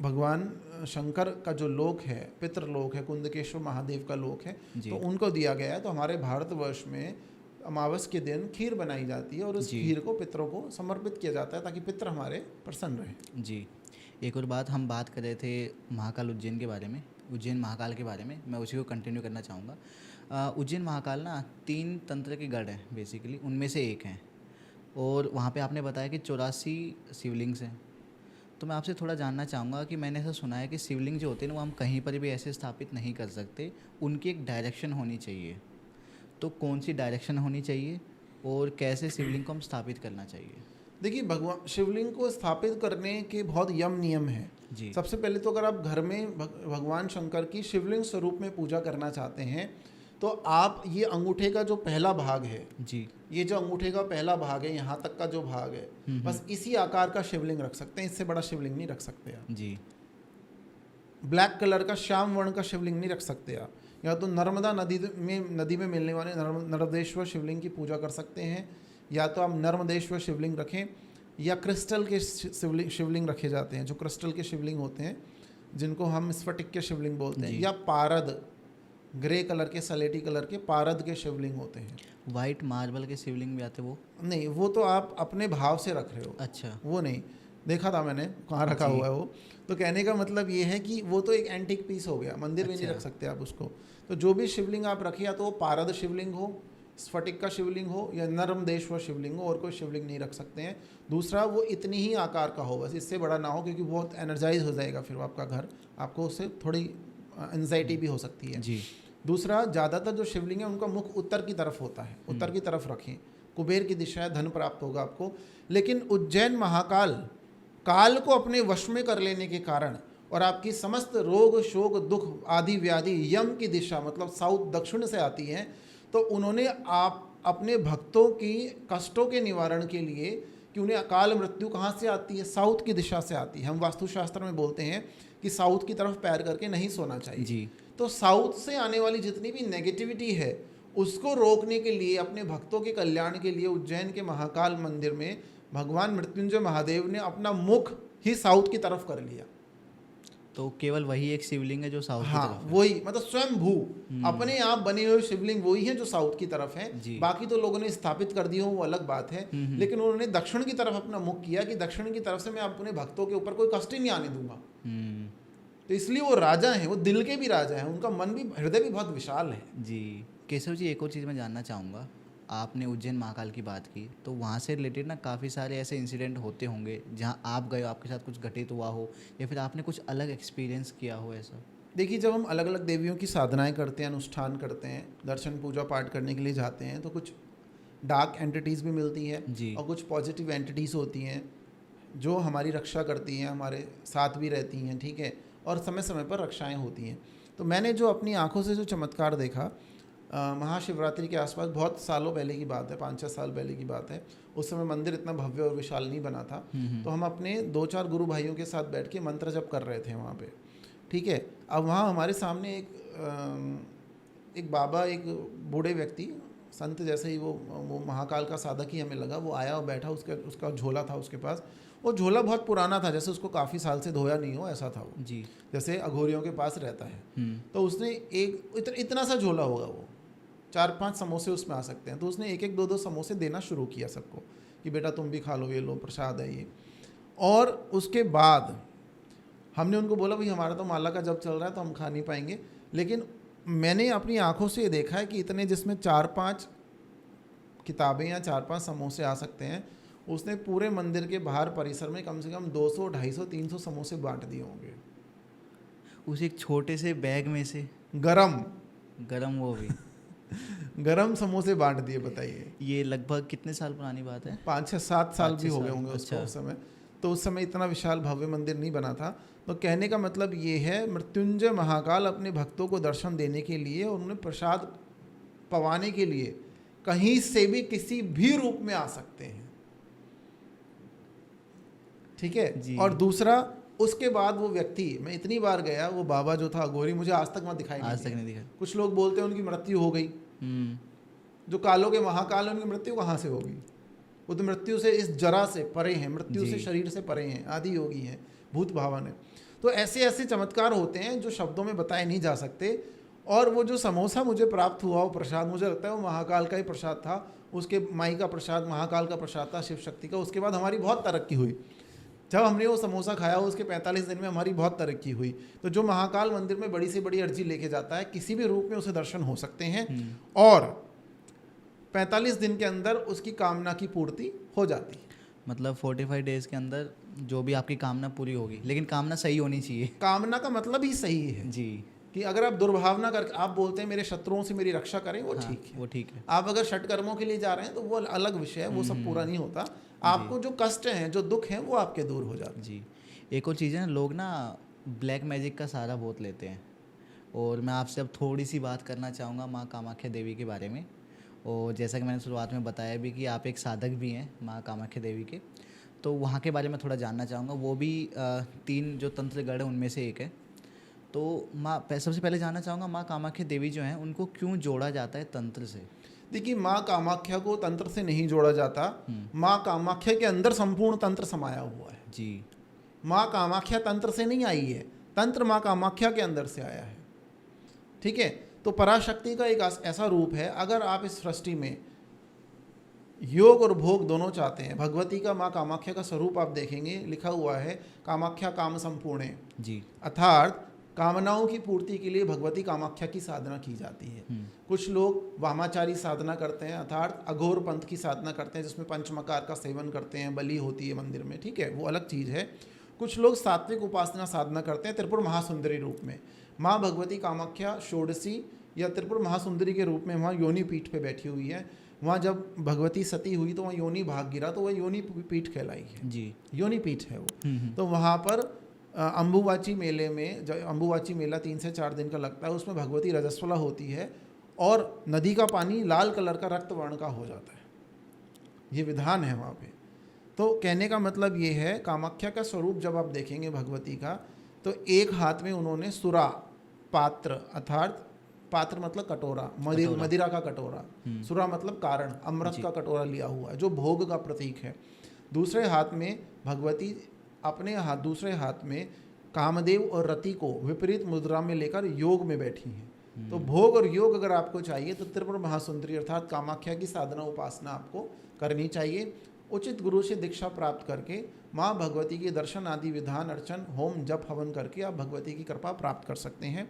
भगवान शंकर का जो लोक है, पितृलोक है, कुंदकेश्वर महादेव का लोक है, तो उनको दिया गया है। तो हमारे भारतवर्ष में अमावस के दिन खीर बनाई जाती है और उस खीर को पितरों को समर्पित किया जाता है ताकि पितर हमारे प्रसन्न रहें। जी। एक और बात, हम बात कर रहे थे महाकाल उज्जैन के बारे में, उज्जैन महाकाल के बारे में, मैं उसी को कंटिन्यू करना चाहूँगा। उज्जैन महाकाल ना 3 तंत्र के गढ़ हैं बेसिकली, उनमें से एक हैं, और वहाँ पे आपने बताया कि 84 शिवलिंग्स हैं। तो मैं आपसे थोड़ा जानना चाहूँगा कि मैंने ऐसा सुना है कि शिवलिंग जो होते हैं ना वो हम कहीं पर भी ऐसे स्थापित नहीं कर सकते, उनकी एक डायरेक्शन होनी चाहिए। तो कौन सी डायरेक्शन होनी चाहिए और कैसे शिवलिंग को हम स्थापित करना चाहिए? देखिए, भगवान शिवलिंग को स्थापित करने के बहुत यम नियम हैं जी। सबसे पहले तो अगर आप घर में भगवान शंकर की शिवलिंग स्वरूप में पूजा करना चाहते हैं तो आप ये अंगूठे का जो पहला भाग है जी, ये जो अंगूठे का पहला भाग है, यहाँ तक का जो भाग है, बस इसी आकार का शिवलिंग रख सकते हैं, इससे बड़ा शिवलिंग नहीं रख सकते आप। जी। ब्लैक कलर का श्याम वर्ण का शिवलिंग नहीं रख सकते आप। या तो नर्मदा नदी में मिलने वाले नर्मदेश्वर शिवलिंग की पूजा कर सकते हैं, या तो आप नर्मदेश्वर शिवलिंग रखें, या क्रिस्टल के शिवलिंग रखे जाते हैं, जो क्रिस्टल के शिवलिंग होते हैं जिनको हम स्फटिक के शिवलिंग बोलते हैं, या पारद, ग्रे कलर के सलेटी कलर के पारद के शिवलिंग होते हैं। वाइट मार्बल के शिवलिंग भी आते, वो नहीं, वो तो आप अपने भाव से रख रहे हो। अच्छा, वो नहीं देखा था मैंने कहाँ रखा हुआ है वो। तो कहने का मतलब ये है कि वो तो एक एंटीक पीस हो गया, मंदिर में नहीं रख सकते आप उसको। तो जो भी शिवलिंग आप रखिए, या तो वो पारद शिवलिंग हो, स्फटिक का शिवलिंग हो, या नर्मदेश्वर शिवलिंग हो, और कोई शिवलिंग नहीं रख सकते हैं। दूसरा, वो इतनी ही आकार का हो, बस इससे बड़ा ना हो, क्योंकि बहुत एनर्जाइज हो जाएगा फिर आपका घर, आपको उससे थोड़ी एंजाइटी भी हो सकती है जी। दूसरा, ज़्यादातर जो शिवलिंग है उनका मुख उत्तर की तरफ होता है, उत्तर की तरफ रखें, कुबेर की दिशा है, धन प्राप्त होगा आपको। लेकिन उज्जैन महाकाल काल को अपने वश में कर लेने के कारण और आपकी समस्त रोग शोक दुख आदि व्याधि यम की दिशा मतलब साउथ दक्षिण से आती है, तो उन्होंने आप अपने भक्तों की कष्टों के निवारण के लिए कि उन्हें अकाल मृत्यु कहाँ से आती है, साउथ की दिशा से आती है। हम वास्तुशास्त्र में बोलते हैं कि साउथ की तरफ पैर करके नहीं सोना चाहिए जी। तो साउथ से आने वाली जितनी भी नेगेटिविटी है उसको रोकने के लिए, अपने भक्तों के कल्याण के लिए उज्जैन के महाकाल मंदिर में भगवान मृत्युंजय महादेव ने अपना मुख ही साउथ की तरफ कर लिया। तो केवल वही एक शिवलिंग है जो साउथ की हाँ, तरफ है। वही मतलब स्वयं भू अपने आप बने हुए शिवलिंग वही है जो साउथ की तरफ है। जी। बाकी तो लोगों ने स्थापित कर दिए हो वो अलग बात है, लेकिन उन्होंने दक्षिण की तरफ अपना मुख किया कि दक्षिण की तरफ से मैं अपने भक्तों के ऊपर कोई कष्ट ही नहीं आने दूंगा। तो इसलिए वो राजा हैं, वो दिल के भी राजा हैं, उनका मन भी, हृदय भी बहुत विशाल है। जी। केशव जी, एक और चीज़ मैं जानना चाहूँगा, आपने उज्जैन महाकाल की बात की तो वहाँ से रिलेटेड ना काफ़ी सारे ऐसे इंसिडेंट होते होंगे जहाँ आप गए हो, आपके साथ कुछ घटित हुआ हो या फिर आपने कुछ अलग एक्सपीरियंस किया हो ऐसा? देखिए, जब हम अलग अलग देवियों की साधनाएं करते हैं, अनुष्ठान करते हैं, दर्शन पूजा पाठ करने के लिए जाते हैं, तो कुछ डार्क एंटिटीज़ भी मिलती है जी। और कुछ पॉजिटिव एंटिटीज़ होती हैं जो हमारी रक्षा करती हैं, हमारे साथ भी रहती हैं, ठीक है, और समय समय पर रक्षाएं होती हैं। तो मैंने जो अपनी आंखों से जो चमत्कार देखा, महाशिवरात्रि के आसपास, बहुत सालों पहले की बात है, 5-6 साल पहले की बात है, उस समय मंदिर इतना भव्य और विशाल नहीं बना था। तो हम अपने 2-4 गुरु भाइयों के साथ बैठ के मंत्र जप कर रहे थे वहाँ पे, ठीक है। अब वहाँ हमारे सामने एक बाबा, एक बूढ़े व्यक्ति, संत जैसे ही वो महाकाल का साधक ही हमें लगा, वो आया और बैठा, उसका झोला था उसके पास। वो झोला बहुत पुराना था, जैसे उसको काफ़ी साल से धोया नहीं हो ऐसा था वो, जी। जैसे अघोरियों के पास रहता है। तो उसने एक इतना सा झोला होगा, वो 4-5 समोसे उसमें आ सकते हैं, तो उसने 1-1 2-2 समोसे देना शुरू किया सबको कि बेटा तुम भी खा लो, ये लो प्रसाद है ये। और उसके बाद हमने उनको बोला भाई हमारा तो माला का जब चल रहा है तो हम खा नहीं पाएंगे, लेकिन मैंने अपनी आंखों से ये देखा है कि इतने जिसमें 4-5 किताबें या 4-5 समोसे आ सकते हैं, उसने पूरे मंदिर के बाहर परिसर में कम से कम 200, 250, 300 समोसे बांट दिए होंगे, उस एक छोटे से बैग में से गरम वो भी गरम समोसे बांट दिए। बताइए, ये लगभग कितने साल पुरानी बात है? 5-6-7 साल भी 5-6 हो गए साल, होंगे उसको अच्छा। उस समय। तो उस समय इतना विशाल भव्य मंदिर नहीं बना था। तो कहने का मतलब ये है, मृत्युंजय महाकाल अपने भक्तों को दर्शन देने के लिए और उन्हें प्रसाद पवाने के लिए कहीं से भी किसी भी रूप में आ सकते हैं, ठीक है। और दूसरा, उसके बाद वो व्यक्ति, मैं इतनी बार गया, वो बाबा जो था अघोरी, मुझे आज तक वहाँ दिखाई आज तक नहीं दिखा। कुछ लोग बोलते हैं उनकी मृत्यु हो गई, जो कालों के महाकाल है उनकी मृत्यु कहाँ से होगी? वो तो मृत्यु से, इस जरा से परे हैं, मृत्यु से शरीर से परे हैं, आदि योगी हैं, भूत भावन है। तो ऐसे ऐसे चमत्कार होते हैं जो शब्दों में बताए नहीं जा सकते। और वो जो समोसा मुझे प्राप्त हुआ, वो प्रसाद, मुझे लगता है वो महाकाल का ही प्रसाद था, उसके माई का प्रसाद, महाकाल का प्रसाद था, शिव शक्ति का। उसके बाद हमारी बहुत तरक्की हुई। जब हमने वो समोसा खाया, उसके 45 दिन में हमारी बहुत तरक्की हुई। तो जो महाकाल मंदिर में बड़ी से बड़ी अर्जी लेके जाता है, किसी भी रूप में उसे दर्शन हो सकते हैं और 45 दिन के अंदर उसकी कामना की पूर्ति हो जाती है। मतलब 45 डेज के अंदर जो भी आपकी कामना पूरी होगी, लेकिन कामना सही होनी चाहिए। कामना का मतलब ही सही है जी, कि अगर आप दुर्भावना करके आप बोलते हैं मेरे शत्रुओं से मेरी रक्षा करें, वो ठीक है, वो ठीक है। आप अगर षटकर्मों के लिए जा रहे हैं तो वो अलग विषय है, वो सब पूरा नहीं होता। आपको जो कष्ट हैं, जो दुख हैं, वो आपके दूर हो जाते हैं। जी। एक और चीज़ है ना, लोग ना ब्लैक मैजिक का सहारा बहुत लेते हैं, और मैं आपसे अब थोड़ी सी बात करना चाहूँगा माँ कामाख्या देवी के बारे में। और जैसा कि मैंने शुरुआत में बताया भी कि आप एक साधक भी हैं माँ कामाख्या देवी के, तो वहाँ के बारे में थोड़ा जानना चाहूँगा। वो भी 3 जो तंत्र गढ़ हैं उनमें से एक है। तो सबसे पहले जानना चाहूँगा, माँ कामाख्या देवी जो हैं उनको क्यों जोड़ा जाता है तंत्र से? देखिए, माँ कामाख्या को तंत्र से नहीं जोड़ा जाता। माँ कामाख्या के अंदर संपूर्ण तंत्र समाया हुआ है। जी। माँ कामाख्या तंत्र से नहीं आई है, तंत्र माँ कामाख्या के अंदर से आया है, ठीक है। तो पराशक्ति का एक ऐसा रूप है, अगर आप इस सृष्टि में योग और भोग दोनों चाहते हैं, भगवती का, माँ कामाख्या का स्वरूप आप देखेंगे, लिखा हुआ है कामाख्या काम संपूर्ण जी, अर्थात कामनाओं की पूर्ति के लिए भगवती कामाख्या की साधना की जाती है। कुछ लोग वामाचारी साधना करते हैं, अर्थात अघोर पंथ की साधना करते हैं, जिसमें पंचमकार का सेवन करते हैं, बलि होती है मंदिर में, ठीक है, वो अलग चीज़ है। कुछ लोग सात्विक उपासना साधना करते हैं त्रिपुर महासुंदरी रूप में। माँ भगवती कामाख्या षोडशी या त्रिपुर महासुंदरी के रूप में वहाँ योनि पीठ पे बैठी हुई है। वहाँ जब भगवती सती हुई तो वहाँ योनि भाग गिरा, तो वह योनि पीठ कहलाई है जी। योनि पीठ है वो। तो वहाँ पर अम्बुवाची मेले में, जब अम्बुवाची मेला 3 से 4 दिन का लगता है, उसमें भगवती रजस्वला होती है और नदी का पानी लाल कलर का रक्त वर्ण का हो जाता है। ये विधान है वहाँ पे। तो कहने का मतलब ये है, कामाख्या का स्वरूप जब आप देखेंगे भगवती का, तो एक हाथ में उन्होंने सुरा पात्र, अर्थात पात्र मतलब कटोरा, मदिरा का कटोरा, सुरा मतलब कारण, अमृत का कटोरा लिया हुआ है जो भोग का प्रतीक है। दूसरे हाथ में भगवती दूसरे हाथ में कामदेव और रति को विपरीत मुद्रा में लेकर योग में बैठी हैं। तो भोग और योग अगर आपको चाहिए तो त्रिपुर महासुंदरी अर्थात कामाख्या की साधना उपासना आपको करनी चाहिए। उचित गुरु से दीक्षा प्राप्त करके माँ भगवती के दर्शन आदि विधान अर्चन होम जप हवन करके आप भगवती की कृपा प्राप्त कर सकते हैं।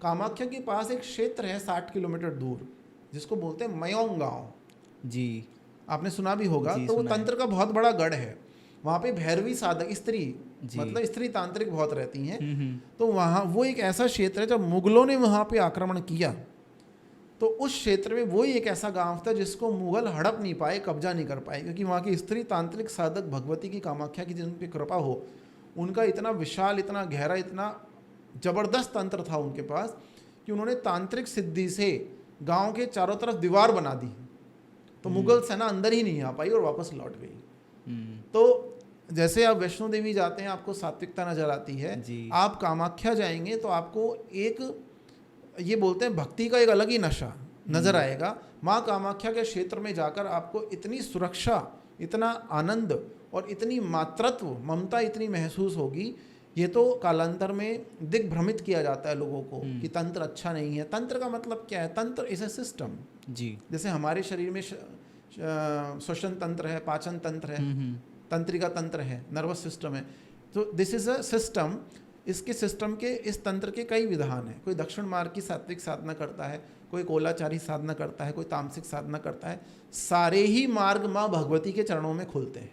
कामाख्या के पास एक क्षेत्र है 60 किलोमीटर दूर, जिसको बोलते हैं मयोंग गाँव जी, आपने सुना भी होगा। जी, तो वो सुना है। तंत्र का बहुत बड़ा गढ़ है। वहाँ पे भैरवी साधक स्त्री, मतलब स्त्री तांत्रिक बहुत रहती हैं। तो वहाँ वो एक ऐसा क्षेत्र है, जब मुगलों ने वहाँ पे आक्रमण किया तो उस क्षेत्र में वही एक ऐसा गांव था जिसको मुगल हड़प नहीं पाए, कब्जा नहीं कर पाए, क्योंकि वहाँ की स्त्री तांत्रिक साधक भगवती की, कामाख्या की जिन पे कृपा हो, उनका इतना विशाल, इतना गहरा, इतना जबरदस्त तंत्र था उनके पास कि उन्होंने तांत्रिक सिद्धि से गांव के चारों तरफ दीवार बना दी। तो मुगल सेना अंदर ही नहीं आ पाई और वापस लौट गई। तो जैसे आप वैष्णो देवी जाते हैं आपको सात्विकता नजर आती है, आप कामाख्या जाएंगे तो आपको एक, ये बोलते हैं भक्ति का एक अलग ही नशा नजर आएगा। माँ कामाख्या के क्षेत्र में जाकर आपको इतनी सुरक्षा, इतना आनंद और इतनी मातृत्व, ममता इतनी महसूस होगी। ये तो कालांतर में दिग्भ्रमित किया जाता है लोगों को कि तंत्र अच्छा नहीं है। तंत्र का मतलब क्या है? तंत्र इज ए सिस्टम जी। जैसे हमारे शरीर में श्वसन तंत्र है, पाचन तंत्र है, तंत्रिका तंत्र है, नर्वस सिस्टम है। तो दिस इज अ सिस्टम। इसके सिस्टम के, इस तंत्र के कई विधान हैं। कोई दक्षिण मार्ग की सात्विक साधना करता है, कोई कोलाचारी साधना करता है, कोई तामसिक साधना करता है। सारे ही मार्ग माँ भगवती के चरणों में खुलते हैं।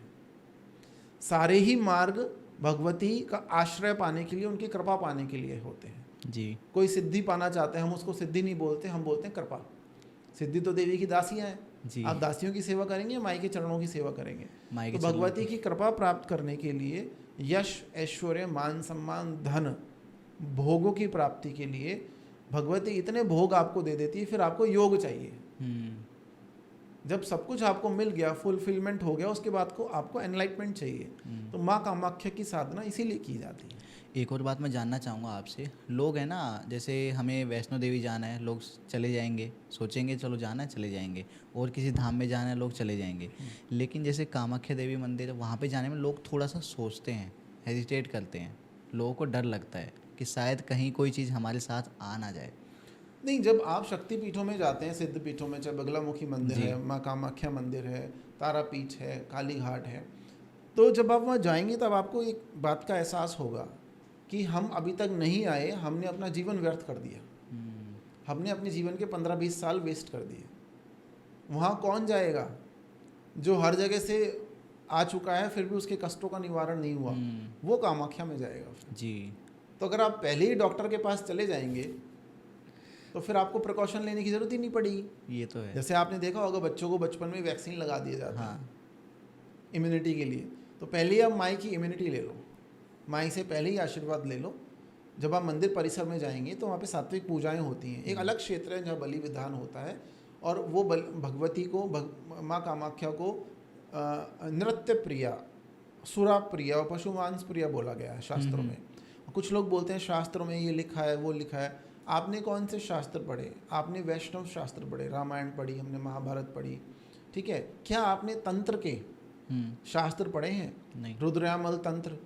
सारे ही मार्ग भगवती का आश्रय पाने के लिए, उनकी कृपा पाने के लिए होते हैं जी। कोई सिद्धि पाना चाहते हैं, हम उसको सिद्धि नहीं बोलते, हम बोलते हैं कृपा। सिद्धि तो देवी की दासियाँ हैं। आप दासियों की सेवा करेंगे, माई के चरणों की सेवा करेंगे। तो भगवती की कृपा प्राप्त करने के लिए, यश, ऐश्वर्य, मान सम्मान, धन, भोगों की प्राप्ति के लिए भगवती इतने भोग आपको दे देती है। फिर आपको योग चाहिए। जब सब कुछ आपको मिल गया, फुलफिलमेंट हो गया, उसके बाद को आपको एनलाइटमेंट चाहिए। तो माँ कामाख्या की साधना इसीलिए की जाती है। एक और बात मैं जानना चाहूँगा आपसे, लोग हैं ना, जैसे हमें वैष्णो देवी जाना है, लोग चले जाएंगे, सोचेंगे चलो जाना है चले जाएंगे, और किसी धाम में जाना है लोग चले जाएंगे। लेकिन जैसे कामाख्या देवी मंदिर है, वहाँ पे जाने में लोग थोड़ा सा सोचते हैं, हेजिटेट करते हैं, लोगों को डर लगता है कि शायद कहीं कोई चीज़ हमारे साथ आ ना जाए। नहीं, जब आप शक्ति पीठों में जाते हैं, सिद्ध पीठों में, चाहे बगलामुखी मंदिर है, माँ कामाख्या मंदिर है, तारापीठ है, काली घाट है, तो जब आप वहाँ जाएंगे तब आपको एक बात का एहसास होगा कि हम अभी तक नहीं आए, हमने अपना जीवन व्यर्थ कर दिया। हमने अपने जीवन के 15-20 साल वेस्ट कर दिए। वहाँ कौन जाएगा जो हर जगह से आ चुका है फिर भी उसके कष्टों का निवारण नहीं हुआ? वो कामाख्या में जाएगा जी। तो अगर आप पहले ही डॉक्टर के पास चले जाएंगे तो फिर आपको प्रिकॉशन लेने की ज़रूरत ही नहीं पड़ेगी। ये तो है। जैसे आपने देखा होगा बच्चों को बचपन में वैक्सीन लगा दिया जाता है इम्यूनिटी के लिए। तो पहले ही आप माई की इम्यूनिटी ले लो, माई से पहले ही आशीर्वाद ले लो। जब आप मंदिर परिसर में जाएंगे तो वहाँ पे सात्विक पूजाएं होती हैं। एक अलग क्षेत्र है जहाँ बलि विधान होता है, और वो भगवती को, माँ कामाख्या को नृत्य प्रिया, सुरा प्रिया और पशुमांस प्रिया बोला गया है शास्त्रों में। कुछ लोग बोलते हैं शास्त्रों में ये लिखा है, वो लिखा है। आपने कौन से शास्त्र पढ़े? आपने वैष्णव शास्त्र पढ़े, रामायण पढ़ी, हमने महाभारत पढ़ी, ठीक है। क्या आपने तंत्र के शास्त्र पढ़े हैं? नहीं। रुद्रयामल तंत्र,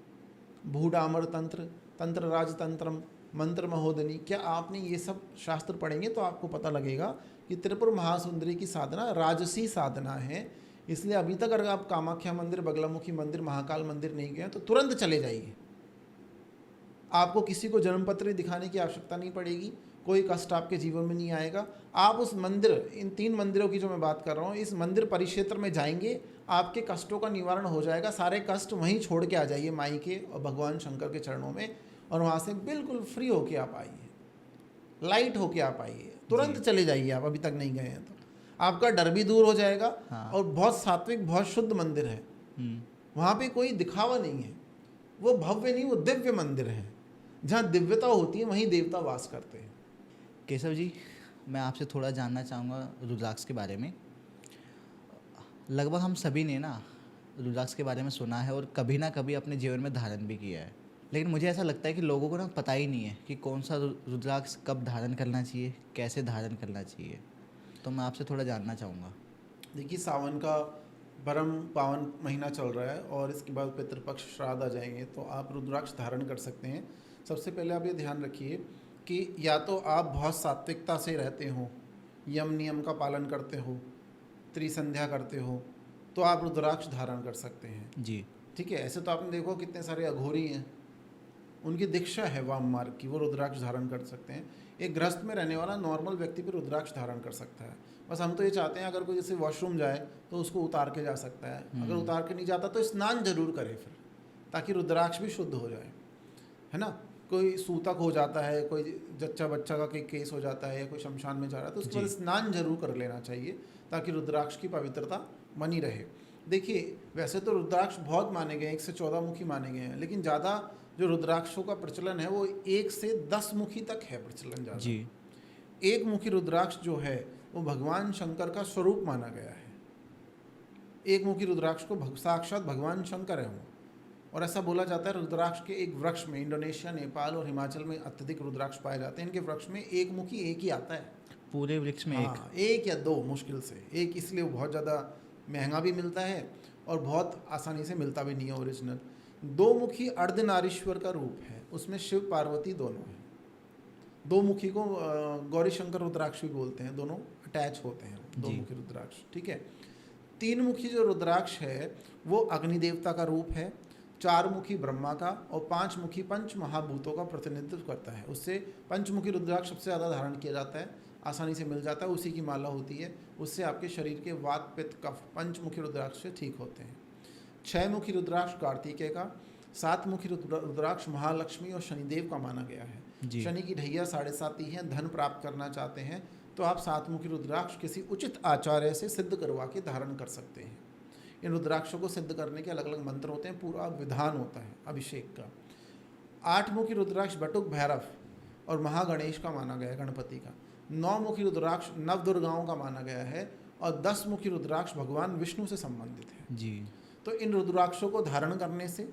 भूडामर तंत्र, तंत्र राजतंत्रम, मंत्र महोदनी, क्या आपने ये सब शास्त्र पढ़ेंगे तो आपको पता लगेगा कि त्रिपुर महासुंदरी की साधना राजसी साधना है। इसलिए अभी तक अगर आप कामाख्या मंदिर, बगलामुखी मंदिर, महाकाल मंदिर नहीं गए तो तुरंत चले जाइए। आपको किसी को जन्मपत्र दिखाने की आवश्यकता नहीं पड़ेगी, कोई कष्ट आपके जीवन में नहीं आएगा। आप उस मंदिर, इन 3 मंदिरों की जो मैं बात कर रहा हूँ, इस मंदिर परिक्षेत्र में जाएंगे, आपके कष्टों का निवारण हो जाएगा। सारे कष्ट वहीं छोड़ के आ जाइए माई के और भगवान शंकर के चरणों में, और वहाँ से बिल्कुल फ्री होके आप आइए, लाइट होके आप आइए। तुरंत चले जाइए, आप अभी तक नहीं गए हैं तो आपका डर भी दूर हो जाएगा। हाँ। और बहुत सात्विक, बहुत शुद्ध मंदिर है। वहाँ पे कोई दिखावा नहीं है, वो भव्य नहीं, वो दिव्य मंदिर है। जहाँ दिव्यता होती है वहीं देवता वास करते हैं। केशव जी, मैं आपसे थोड़ा जानना चाहूँगा रुद्राक्ष के बारे में। लगभग हम सभी ने ना रुद्राक्ष के बारे में सुना है और कभी ना कभी अपने जीवन में धारण भी किया है, लेकिन मुझे ऐसा लगता है कि लोगों को ना पता ही नहीं है कि कौन सा रुद्राक्ष कब धारण करना चाहिए, कैसे धारण करना चाहिए। तो मैं आपसे थोड़ा जानना चाहूँगा। देखिए, सावन का परम पावन महीना चल रहा है और इसके बाद पितृपक्ष श्राद्ध आ जाएंगे, तो आप रुद्राक्ष धारण कर सकते हैं। सबसे पहले आप ये ध्यान रखिए कि या तो आप बहुत सात्विकता से रहते हो, यम नियम का पालन करते हो, त्रिसंध्या करते हो, तो आप रुद्राक्ष धारण कर सकते हैं। जी। ठीक है। ऐसे तो आपने देखो कितने सारे अघोरी हैं, उनकी दीक्षा है वाम मार्ग की, वो रुद्राक्ष धारण कर सकते हैं। एक गृहस्थ में रहने वाला नॉर्मल व्यक्ति भी रुद्राक्ष धारण कर सकता है। बस हम तो ये चाहते हैं अगर कोई जैसे वॉशरूम जाए तो उसको उतार के जा सकता है, अगर उतार के नहीं जाता तो स्नान जरूर करे फिर, ताकि रुद्राक्ष भी शुद्ध हो जाए, है ना। कोई सूतक हो जाता है, कोई जच्चा बच्चा का कोई केस हो जाता है, या कोई शमशान में जा रहा है, तो उसके बाद स्नान जरूर कर लेना चाहिए ताकि रुद्राक्ष की पवित्रता बनी रहे। देखिए, वैसे तो रुद्राक्ष बहुत माने गए हैं, 1 से 14 मुखी माने गए हैं, लेकिन ज़्यादा जो रुद्राक्षों का प्रचलन है वो 1 से 10 मुखी तक है प्रचलन ज़्यादा। जी। 1 मुखी रुद्राक्ष जो है वो भगवान शंकर का स्वरूप माना गया है। 1 मुखी रुद्राक्ष को साक्षात भगवान शंकर है वो। और ऐसा बोला जाता है रुद्राक्ष के एक वृक्ष में इंडोनेशिया, नेपाल और हिमाचल में अत्यधिक रुद्राक्ष पाए जाते हैं। इनके वृक्ष में 1 मुखी एक ही आता है, पूरे वृक्ष में हाँ, एक या 2 मुश्किल से एक, इसलिए वो बहुत ज़्यादा महंगा भी मिलता है और बहुत आसानी से मिलता भी नहीं है ओरिजिनल। 2 मुखी अर्धनारीश्वर का रूप है, उसमें शिव पार्वती दोनों हैं। 2 मुखी को गौरी शंकर रुद्राक्ष भी बोलते हैं, दोनों अटैच होते हैं 2 मुखी रुद्राक्ष। ठीक है। 3 मुखी जो रुद्राक्ष है वो अग्नि देवता का रूप है, 4 मुखी ब्रह्मा का और 5 मुखी पंच महाभूतों का प्रतिनिधित्व करता है। उससे पंचमुखी रुद्राक्ष सबसे ज़्यादा धारण किया जाता है, आसानी से मिल जाता है, उसी की माला होती है। उससे आपके शरीर के वात पित्त कफ पंचमुखी रुद्राक्ष से ठीक होते हैं। 6 मुखी रुद्राक्ष कार्तिकेय का, 7 मुखी रुद्राक्ष महालक्ष्मी और शनिदेव का माना गया है। शनि की ढैया 7.5 ही हैं। धन प्राप्त करना चाहते हैं तो आप 7 मुखी रुद्राक्ष किसी उचित आचार्य से सिद्ध करवा के धारण कर सकते हैं। इन रुद्राक्षों को सिद्ध करने के अलग अलग मंत्र होते हैं, पूरा विधान होता है अभिषेक का। 8 मुखी रुद्राक्ष बटुक भैरव और महागणेश का माना गया है, गणपति का। 9 मुखी रुद्राक्ष नवदुर्गाओं का माना गया है और 10 मुखी रुद्राक्ष भगवान विष्णु से संबंधित है। जी। तो इन रुद्राक्षों को धारण करने से,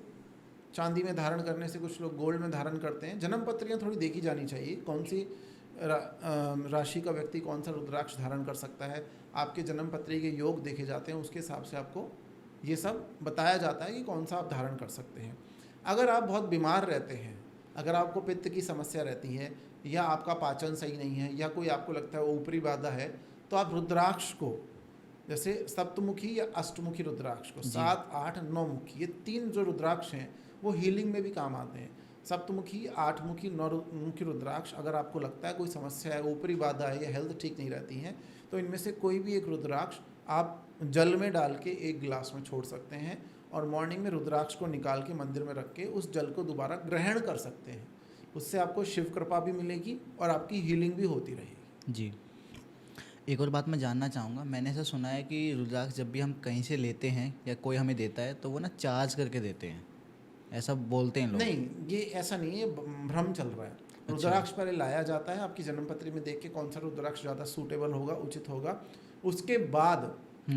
चांदी में धारण करने से, कुछ लोग गोल्ड में धारण करते हैं। जन्म पत्रियाँ थोड़ी देखी जानी चाहिए, कौन सी राशि का व्यक्ति कौन सा रुद्राक्ष धारण कर सकता है। आपके जन्म पत्री के योग देखे जाते हैं, उसके हिसाब से आपको ये सब बताया जाता है कि कौन सा आप धारण कर सकते हैं। अगर आप बहुत बीमार रहते हैं, अगर आपको पित्त की समस्या रहती है, या आपका पाचन सही नहीं है, या कोई आपको लगता है ऊपरी बाधा है, तो आप रुद्राक्ष को जैसे सप्तमुखी या अष्टमुखी रुद्राक्ष को 7, 8, 9 मुखी, ये 3 जो रुद्राक्ष हैं वो हीलिंग में भी काम आते हैं। सप्तमुखी, 8 मुखी, 9 मुखी रुद्राक्ष, अगर आपको लगता है कोई समस्या है, ऊपरी बाधा है या हेल्थ ठीक नहीं रहती है, तो इनमें से कोई भी एक रुद्राक्ष आप जल में डाल के 1 गिलास में छोड़ सकते हैं और मॉर्निंग में रुद्राक्ष को निकाल के मंदिर में रख के उस जल को दोबारा ग्रहण कर सकते हैं। उससे आपको शिव कृपा भी मिलेगी और आपकी हीलिंग भी होती रहेगी। जी। एक और बात मैं जानना चाहूँगा, मैंने ऐसा सुना है कि रुद्राक्ष जब भी हम कहीं से लेते हैं या कोई हमें देता है तो वो ना चार्ज करके देते हैं, ऐसा बोलते हैं लोग। नहीं, ये ऐसा नहीं है, भ्रम चल रहा है। रुद्राक्ष पहले लाया जाता है, आपकी जन्मपत्री में देख के कौन सा रुद्राक्ष ज़्यादा सूटेबल होगा, उचित होगा। उसके बाद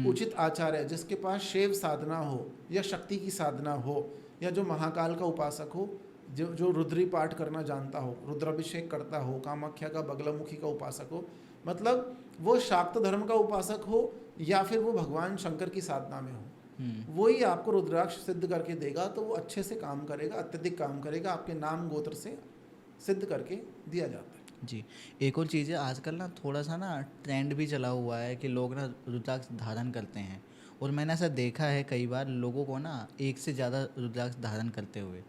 उचित आचार्य जिसके पास शिव साधना हो या शक्ति की साधना हो या जो महाकाल का उपासक हो, जो रुद्री पाठ करना जानता हो, रुद्राभिषेक करता हो, कामाख्या का बगलामुखी का उपासक हो, मतलब वो शाक्त धर्म का उपासक हो या फिर वो भगवान शंकर की साधना में हो, वही आपको रुद्राक्ष सिद्ध करके देगा। तो वो अच्छे से काम करेगा, अत्यधिक काम करेगा, आपके नाम गोत्र से सिद्ध करके दिया जाता है। जी। एक और चीज़ है, आजकल ना थोड़ा सा ना ट्रेंड भी चला हुआ है कि लोग ना रुद्राक्ष धारण करते हैं, और मैंने ऐसा देखा है कई बार लोगों को ना 1 से ज़्यादा रुद्राक्ष धारण करते हुए।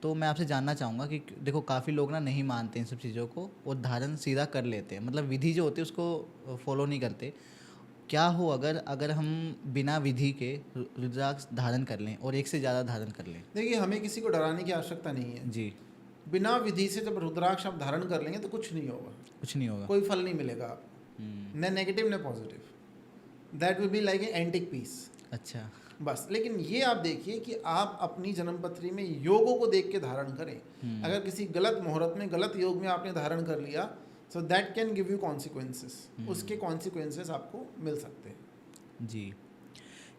तो मैं आपसे जानना चाहूँगा कि देखो काफ़ी लोग ना नहीं मानते इन सब चीज़ों को और धारण सीधा कर लेते हैं, मतलब विधि जो होती है उसको फॉलो नहीं करते। क्या हो अगर हम बिना विधि के रुद्राक्ष धारण कर लें और 1 से ज़्यादा धारण कर लें? देखिए, हमें किसी को डराने की आवश्यकता नहीं है। जी। बिना विधि से जब रुद्राक्ष आप धारण कर लेंगे तो कुछ नहीं होगा, कुछ नहीं होगा। कोई फल नहीं मिलेगा आपको, न नेगेटिव न positive. That will be like a antique piece. अच्छा। बस। लेकिन ये आप देखिए कि आप अपनी जन्मपत्री में योगों को देख के धारण करें। अगर किसी गलत मुहूर्त में गलत योग में आपने धारण कर लिया, so that can give you consequences. उसके कॉन्सिक्वेंसेस आपको मिल सकते हैं। जी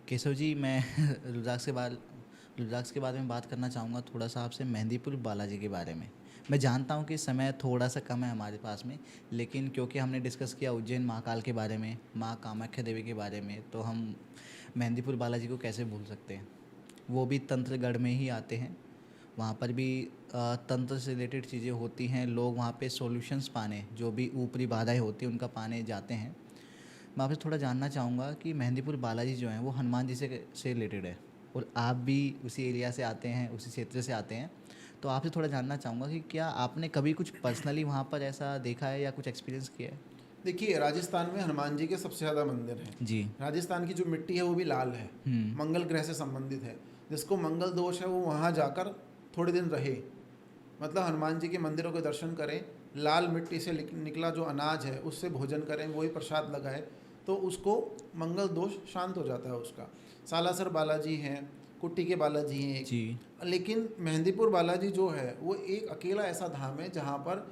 केशव जी, मैं रुद्राक्ष के बारे में बात करना चाहूँगा थोड़ा सा आपसे, मेहंदीपुर बालाजी के बारे में। मैं जानता हूँ कि समय थोड़ा सा कम है हमारे पास में, लेकिन क्योंकि हमने डिस्कस किया उज्जैन महाकाल के बारे में, माँ कामाख्या देवी के बारे में, तो हम मेहंदीपुर बालाजी को कैसे भूल सकते हैं। वो भी तंत्रगढ़ में ही आते हैं, वहाँ पर भी तंत्र से रिलेटेड चीज़ें होती हैं। लोग वहाँ पे सॉल्यूशंस पाने, जो भी ऊपरी बाधाएं होती हैं उनका पाने जाते हैं। मैं आपसे थोड़ा जानना चाहूँगा कि मेहंदीपुर बालाजी जो हैं वो हनुमान जी से रिलेटेड है, और आप भी उसी एरिया से आते हैं, उसी क्षेत्र से आते हैं, तो आपसे थोड़ा जानना चाहूँगा कि क्या आपने कभी कुछ पर्सनली वहाँ पर ऐसा देखा है या कुछ एक्सपीरियंस किया है। देखिए, राजस्थान में हनुमान जी के सबसे ज़्यादा मंदिर हैं जी। राजस्थान की जो मिट्टी है वो भी लाल है, मंगल ग्रह से संबंधित है। जिसको मंगल दोष है वो वहाँ जाकर थोड़े दिन रहे, मतलब हनुमान जी के मंदिरों के दर्शन करें, लाल मिट्टी से निकला जो अनाज है उससे भोजन करें, वही प्रसाद लगाए, तो उसको मंगल दोष शांत हो जाता है उसका। सालासर बालाजी हैं, कुट्टी के बालाजी हैं जी। लेकिन मेहंदीपुर बालाजी जो है वो एक अकेला ऐसा धाम है जहाँ पर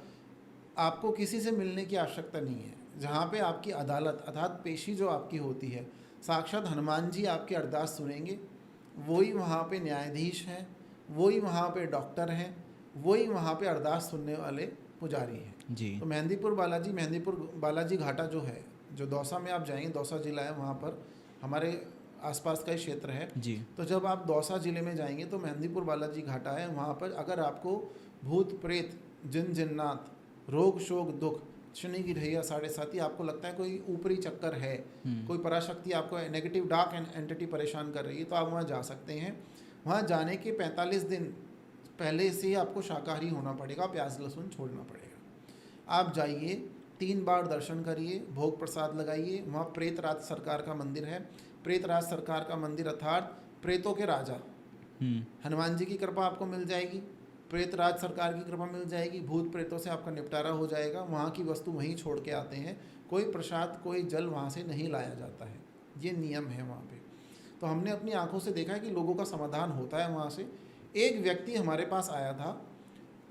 आपको किसी से मिलने की आवश्यकता नहीं है, जहाँ पे आपकी अदालत अर्थात पेशी जो आपकी होती है, साक्षात हनुमान जी आपकी अरदास सुनेंगे। वही वहाँ पे न्यायाधीश हैं, वही वहाँ पे डॉक्टर हैं, वही वहाँ पे अरदास सुनने वाले पुजारी हैं जी। तो मेहंदीपुर बालाजी घाटा जो है, जो दौसा में आप जाएंगे, दौसा जिला है, वहाँ पर हमारे आसपास का ही क्षेत्र है जी। तो जब आप दौसा जिले में जाएंगे तो मेहंदीपुर बालाजी घाटा है। वहाँ पर अगर आपको भूत प्रेत, जिन जिन्नात, रोग शोक दुख, शनि की ढैया, साढ़े साथी, आपको लगता है कोई ऊपरी चक्कर है, कोई पराशक्ति आपको नेगेटिव डार्क एंटिटी परेशान कर रही है, तो आप वहाँ जा सकते हैं। वहाँ जाने के 45 दिन पहले से ही आपको शाकाहारी होना पड़ेगा, प्याज लहसुन छोड़ना पड़ेगा। आप जाइए, 3 बार दर्शन करिए, भोग प्रसाद लगाइए। वहाँ प्रेतराज सरकार का मंदिर है। प्रेतराज सरकार का मंदिर अर्थात प्रेतों के राजा हनुमान जी की कृपा आपको मिल जाएगी, प्रेतराज सरकार की कृपा मिल जाएगी, भूत प्रेतों से आपका निपटारा हो जाएगा। वहाँ की वस्तु वहीं छोड़ के आते हैं, कोई प्रसाद कोई जल वहाँ से नहीं लाया जाता है, ये नियम है वहाँ पे। तो हमने अपनी आंखों से देखा है कि लोगों का समाधान होता है वहाँ से। एक व्यक्ति हमारे पास आया था,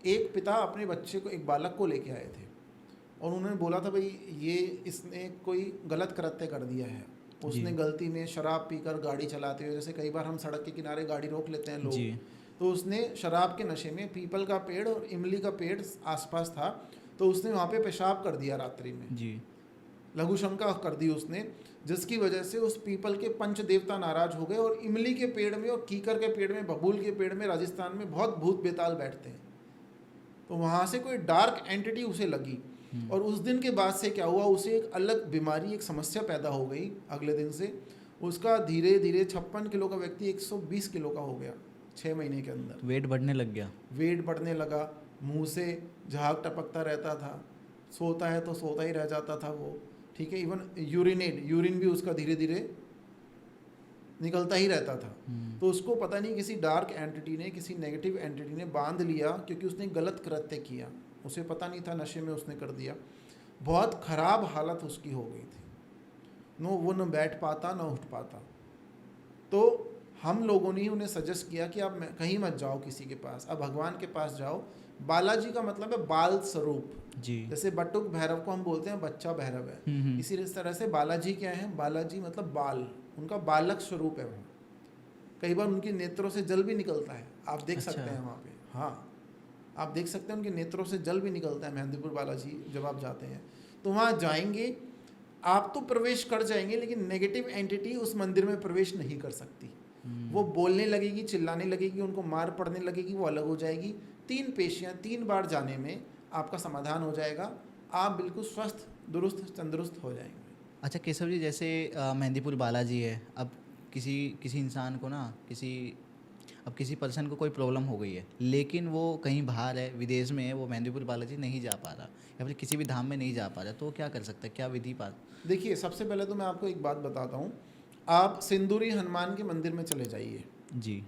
एक पिता अपने बच्चे को, एक बालक को लेके आए थे और उन्होंने बोला था भाई ये इसने कोई गलत कृत्य कर दिया है, उसने गलती में शराब पीकर गाड़ी चलाते हुए, जैसे कई बार हम सड़क के किनारे गाड़ी रोक लेते हैं लोग, तो उसने शराब के नशे में, पीपल का पेड़ और इमली का पेड़ आसपास था, तो उसने वहाँ पे पेशाब कर दिया रात्रि में जी, लघुशंका कर दी उसने, जिसकी वजह से उस पीपल के पंच देवता नाराज हो गए और इमली के पेड़ में और कीकर के पेड़ में, बबूल के पेड़ में राजस्थान में बहुत भूत बेताल बैठते हैं, तो वहाँ से कोई डार्क एंटिटी उसे लगी। और उस दिन के बाद से क्या हुआ, उसे एक अलग बीमारी, एक समस्या पैदा हो गई। अगले दिन से उसका धीरे धीरे 56 किलो का व्यक्ति 120 किलो का हो गया 6 महीने के अंदर। वेट बढ़ने लग गया, वेट बढ़ने लगा, मुंह से झाग टपकता रहता था, सोता है तो सोता ही रह जाता था वो, ठीक है। इवन यूरिन भी उसका धीरे धीरे निकलता ही रहता था। तो उसको पता नहीं किसी डार्क एंटिटी ने, किसी नेगेटिव एंटिटी ने बांध लिया, क्योंकि उसने गलत कृत्य किया, उसे पता नहीं था, नशे में उसने कर दिया। बहुत ख़राब हालत उसकी हो गई थी, वो न बैठ पाता न उठ पाता। तो हम लोगों ने उन्हें सजेस्ट किया कि आप कहीं मत जाओ किसी के पास, अब भगवान के पास जाओ। बालाजी का मतलब है बाल स्वरूप जी, जैसे बटुक भैरव को हम बोलते हैं बच्चा भैरव है, इसी तरह से बालाजी क्या है, बालाजी मतलब बाल, उनका बालक स्वरूप है वो। कई बार उनके नेत्रों से जल भी निकलता है, आप देख सकते हैं वहाँ पे, हाँ आप देख सकते हैं उनके नेत्रों से जल भी निकलता है मेहंदीपुर बालाजी जब आप जाते हैं। तो वहाँ जाएंगे आप तो प्रवेश कर जाएंगे, लेकिन नेगेटिव एंटिटी उस मंदिर में प्रवेश नहीं कर सकती। वो बोलने लगेगी, चिल्लाने लगेगी, उनको मार पड़ने लगेगी, वो अलग हो जाएगी। 3 पेशियाँ 3 बार जाने में आपका समाधान हो जाएगा, आप बिल्कुल स्वस्थ दुरुस्त तंदुरुस्त हो जाएंगे। अच्छा केशव जी, जैसे मेहंदीपुर बालाजी है, अब किसी इंसान को ना, किसी पर्सन को कोई प्रॉब्लम हो गई है, लेकिन वो कहीं बाहर है, विदेश में है, वो मेहंदीपुर बालाजी नहीं जा पा रहा या फिर किसी भी धाम में नहीं जा पा रहा, तो क्या कर सकता है, क्या विधि पास? देखिए, सबसे पहले तो मैं आपको एक बात बताता हूँ, आप सिंदूरी हनुमान के मंदिर में चले जाइए जी।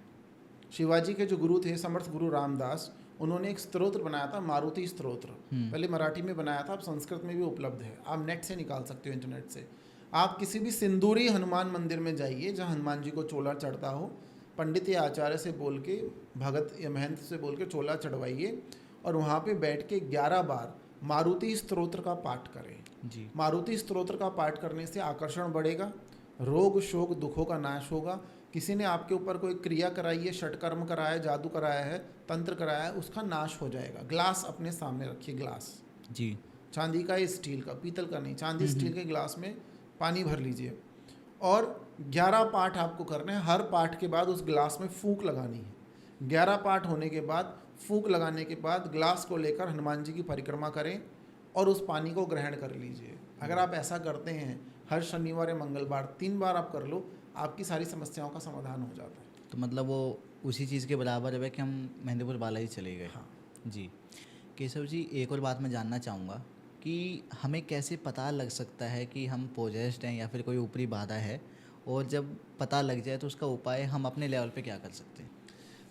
शिवाजी के जो गुरु थे समर्थ गुरु रामदास, उन्होंने एक स्तोत्र बनाया था, मारुति स्तोत्र। पहले मराठी में बनाया था, अब संस्कृत में भी उपलब्ध है, आप नेट से निकाल सकते हो, इंटरनेट से। आप किसी भी सिंदूरी हनुमान मंदिर में जाइए जहाँ हनुमान जी को चोला चढ़ता हो, पंडित या आचार्य से बोल के, भगत या महंत से बोल के चोला चढ़वाइए और वहाँ पे बैठ के 11 बार मारुति स्तोत्र का पाठ करें जी। मारुति स्तोत्र का पाठ करने से आकर्षण बढ़ेगा, रोग शोक दुखों का नाश होगा। किसी ने आपके ऊपर कोई क्रिया कराई है, षटकर्म कराया है, जादू कराया है, तंत्र कराया है, उसका नाश हो जाएगा। ग्लास अपने सामने रखिए, ग्लास जी। चांदी का या स्टील का, पीतल का नहीं, चांदी स्टील के ग्लास में पानी भर लीजिए और 11 पाठ आपको करने हैं। हर पाठ के बाद उस ग्लास में फूंक लगानी है। 11 पाठ होने के बाद, फूंक लगाने के बाद ग्लास को लेकर हनुमान जी की परिक्रमा करें और उस पानी को ग्रहण कर लीजिए। अगर आप ऐसा करते हैं हर शनिवार या मंगलवार 3 बार आप कर लो, आपकी सारी समस्याओं का समाधान हो जाता है। तो मतलब वो उसी चीज़ के बराबर है कि हम मेहंदीपुर बालाजी चले गए। हाँ जी। केशव जी, एक और बात मैं जानना चाहूँगा कि हमें कैसे पता लग सकता है कि हम पोजेस्ड हैं या फिर कोई ऊपरी बाधा है, और जब पता लग जाए तो उसका उपाय हम अपने लेवल पे क्या कर सकते हैं?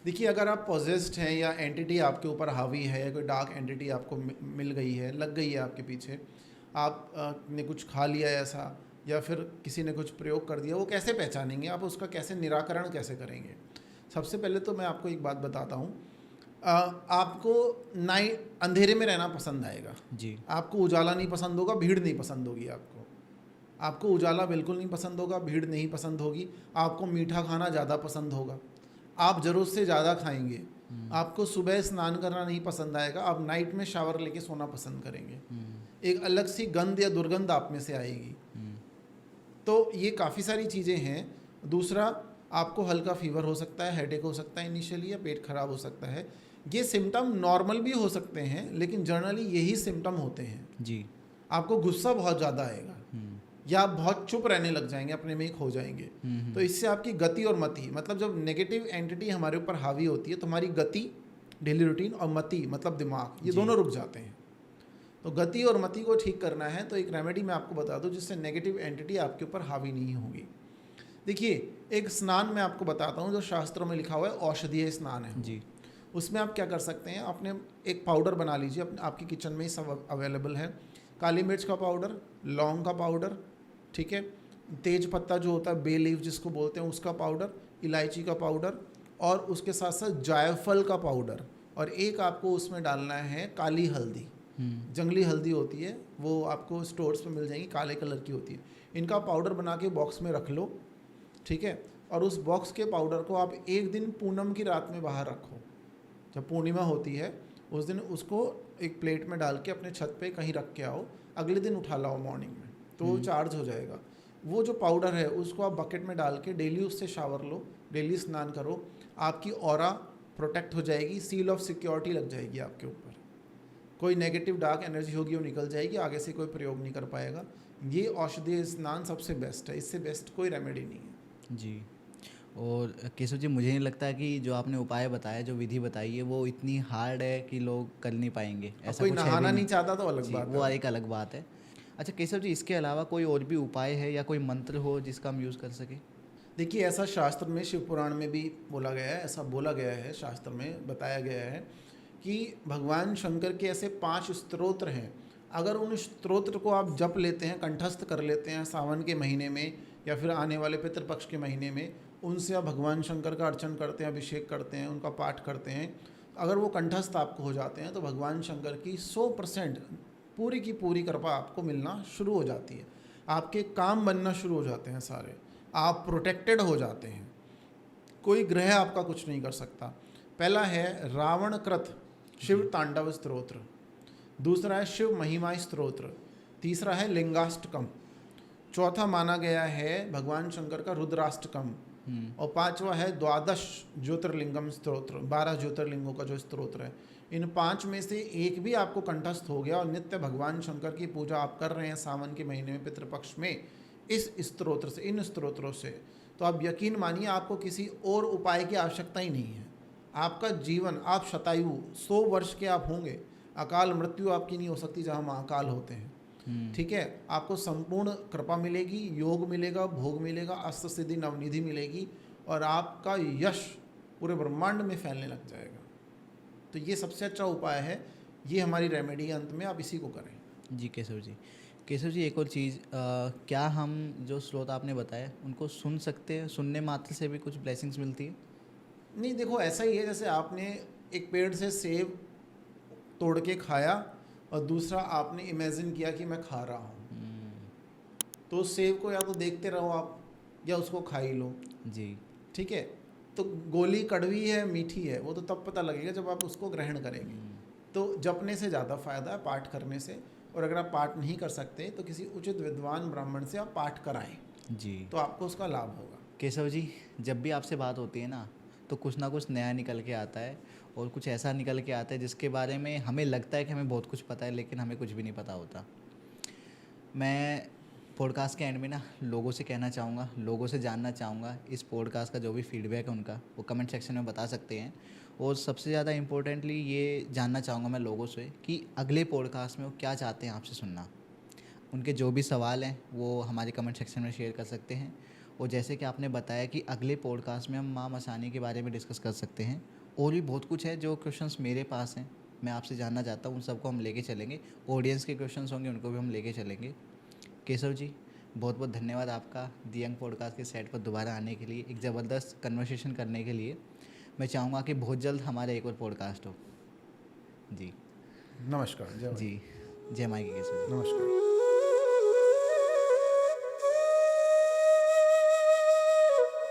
देखिए, अगर आप पॉजेस्ड हैं या एंटिटी आपके ऊपर हावी है या कोई डार्क एंटिटी आपको मिल गई है, लग गई है आपके पीछे, आप ने कुछ खा लिया ऐसा या फिर किसी ने कुछ प्रयोग कर दिया, वो कैसे पहचानेंगे आप? उसका कैसे निराकरण कैसे करेंगे? सबसे पहले तो मैं आपको एक बात बताता हूँ, आपको नाइट अंधेरे में रहना पसंद आएगा जी। आपको उजाला नहीं पसंद होगा, भीड़ नहीं पसंद होगी आपको उजाला बिल्कुल नहीं पसंद होगा, भीड़ नहीं पसंद होगी। आपको मीठा खाना ज़्यादा पसंद होगा, आप ज़रूरत से ज़्यादा खाएंगे। आपको सुबह स्नान करना नहीं पसंद आएगा, आप नाइट में शावर लेके सोना पसंद करेंगे। एक अलग सी गंध या दुर्गंध आप में से आएगी। तो ये काफ़ी सारी चीज़ें हैं। दूसरा, आपको हल्का फीवर हो सकता है, हेडेक हो सकता है इनिशियली, या पेट खराब हो सकता है। ये सिम्टम नॉर्मल भी हो सकते हैं, लेकिन जनरली यही सिम्टम होते हैं। जी। आपको गुस्सा बहुत ज़्यादा आएगा या आप बहुत चुप रहने लग जाएंगे, अपने में ही खो जाएंगे। तो इससे आपकी गति और मति, मतलब जब नेगेटिव एंटिटी हमारे ऊपर हावी होती है तो हमारी गति, डेली रूटीन, और मति मतलब दिमाग, ये दोनों रुक जाते हैं। तो गति और मति को ठीक करना है तो एक रेमेडी मैं आपको बता दूं जिससे नेगेटिव एंटिटी आपके ऊपर हावी नहीं होगी। देखिए, एक स्नान मैं आपको बताता हूँ जो शास्त्रों में लिखा हुआ है, औषधीय स्नान है जी। उसमें आप क्या कर सकते हैं, आपने एक पाउडर बना लीजिए, आपकी किचन में ही सब अवेलेबल है। काली मिर्च का पाउडर, लौंग का पाउडर, ठीक है, तेज पत्ता जो होता है, बे लीफ जिसको बोलते हैं, उसका पाउडर, इलायची का पाउडर, और उसके साथ साथ जायफल का पाउडर, और एक आपको उसमें डालना है काली हल्दी। जंगली हल्दी होती है, वो आपको स्टोर्स पे मिल जाएंगी, काले कलर की होती है। इनका पाउडर बना के बॉक्स में रख लो, ठीक है, और उस बॉक्स के पाउडर को आप एक दिन पूनम की रात में बाहर रखो। जब पूर्णिमा होती है उस दिन उसको एक प्लेट में डाल के अपने छत पे कहीं रख के आओ, अगले दिन उठा लाओ मॉर्निंग में, तो वो चार्ज हो जाएगा। वो जो पाउडर है उसको आप बकेट में डाल के डेली उससे शावर लो, डेली स्नान करो, आपकी ऑरा प्रोटेक्ट हो जाएगी, सील ऑफ सिक्योरिटी लग जाएगी आपके ऊपर। कोई नेगेटिव डार्क एनर्जी होगी वो निकल जाएगी, आगे से कोई प्रयोग नहीं कर पाएगा। ये औषधीय स्नान सबसे बेस्ट है, इससे बेस्ट कोई रेमेडी नहीं है। जी। और केशव जी, मुझे नहीं लगता कि जो आपने उपाय बताया, जो विधि बताई है, वो इतनी हार्ड है कि लोग कर नहीं पाएंगे। ऐसा कोई कुछ है भी नहाना नहीं चाहता तो अलग बात वो है। एक अलग बात है। अच्छा केशव जी, इसके अलावा कोई और भी उपाय है या कोई मंत्र हो जिसका हम यूज़ कर सकें? देखिए, ऐसा शास्त्र में, शिव पुराण में भी बोला गया है, ऐसा बोला गया है, शास्त्र में बताया गया है कि भगवान शंकर के ऐसे 5 स्तोत्र हैं। अगर उन स्तोत्र को आप जप लेते हैं, कंठस्थ कर लेते हैं सावन के महीने में या फिर आने वाले पितृपक्ष के महीने में, उनसे आप भगवान शंकर का अर्चन करते हैं, अभिषेक करते हैं, उनका पाठ करते हैं, अगर वो कंठस्थ आपको हो जाते हैं तो भगवान शंकर की 100% पूरी की पूरी कृपा आपको मिलना शुरू हो जाती है। आपके काम बनना शुरू हो जाते हैं सारे, आप प्रोटेक्टेड हो जाते हैं, कोई ग्रह आपका कुछ नहीं कर सकता। पहला है रावण कृत शिव तांडव स्तोत्र, दूसरा है शिव महिमा स्तोत्र, तीसरा है लिंगाष्टकम, चौथा माना गया है भगवान शंकर का रुद्राष्टकम, और पांचवा है द्वादश ज्योतिर्लिंगम स्तोत्र, 12 ज्योतिर्लिंगों का जो स्तोत्र है। इन 5 में से एक भी आपको कंठस्थ हो गया और नित्य भगवान शंकर की पूजा आप कर रहे हैं सावन के महीने में पितृपक्ष में इस स्तोत्र से, इन स्तोत्रों से, तो आप यकीन मानिए आपको किसी और उपाय की आवश्यकता ही नहीं है। आपका जीवन, आप शतायु 100 वर्ष के आप होंगे, अकाल मृत्यु आपकी नहीं हो सकती जहाँ महाकाल होते हैं। ठीक है, आपको संपूर्ण कृपा मिलेगी, योग मिलेगा, भोग मिलेगा, अष्ट सिद्धि नवनिधि मिलेगी, और आपका यश पूरे ब्रह्मांड में फैलने लग जाएगा। तो ये सबसे अच्छा उपाय है, ये हमारी रेमेडी अंत में, आप इसी को करें। जी केशव जी एक और चीज़, क्या हम जो स्रोत आपने बताया उनको सुन सकते हैं? सुनने मात्र से भी कुछ ब्लेसिंग्स मिलती है? नहीं, देखो ऐसा ही है, जैसे आपने एक पेड़ से सेब तोड़ के खाया और दूसरा आपने इमेजिन किया कि मैं खा रहा हूँ, तो उस सेब को या तो देखते रहो आप या उसको खा ही लो। जी ठीक है, तो गोली कड़वी है मीठी है वो तो तब पता लगेगा जब आप उसको ग्रहण करेंगे। तो जपने से ज़्यादा फायदा है पाठ करने से, और अगर आप पाठ नहीं कर सकते तो किसी उचित विद्वान ब्राह्मण से आप पाठ कराएं, जी तो आपको उसका लाभ होगा। केशव जी, जब भी आपसे बात होती है ना तो कुछ ना कुछ नया निकल के आता है, और कुछ ऐसा निकल के आता है जिसके बारे में हमें लगता है कि हमें बहुत कुछ पता है, लेकिन हमें कुछ भी नहीं पता होता। मैं पॉडकास्ट के एंड में ना लोगों से कहना चाहूँगा, लोगों से जानना चाहूँगा, इस पॉडकास्ट का जो भी फीडबैक है उनका वो कमेंट सेक्शन में बता सकते हैं। और सबसे ज़्यादा इम्पोर्टेंटली ये जानना चाहूँगा मैं लोगों से कि अगले पॉडकास्ट में वो क्या चाहते हैं आपसे सुनना। उनके जो भी सवाल हैं वो हमारे कमेंट सेक्शन में शेयर कर सकते हैं। और जैसे कि आपने बताया कि अगले पॉडकास्ट में हम माँ मसानी के बारे में डिस्कस कर सकते हैं, और भी बहुत कुछ है जो क्वेश्चंस मेरे पास हैं मैं आपसे जानना चाहता हूँ, उन सबको हम लेके चलेंगे। ऑडियंस के क्वेश्चंस होंगे उनको भी हम लेके चलेंगे। केशव जी, बहुत बहुत धन्यवाद आपका दी यंग पॉडकास्ट के सेट पर दोबारा आने के लिए, एक ज़बरदस्त कन्वर्सेशन करने के लिए। मैं चाहूँगा कि बहुत जल्द हमारा एक और पॉडकास्ट हो। जी नमस्कार, जय माई। जी, जय माई की केशव जी। नमस्कार।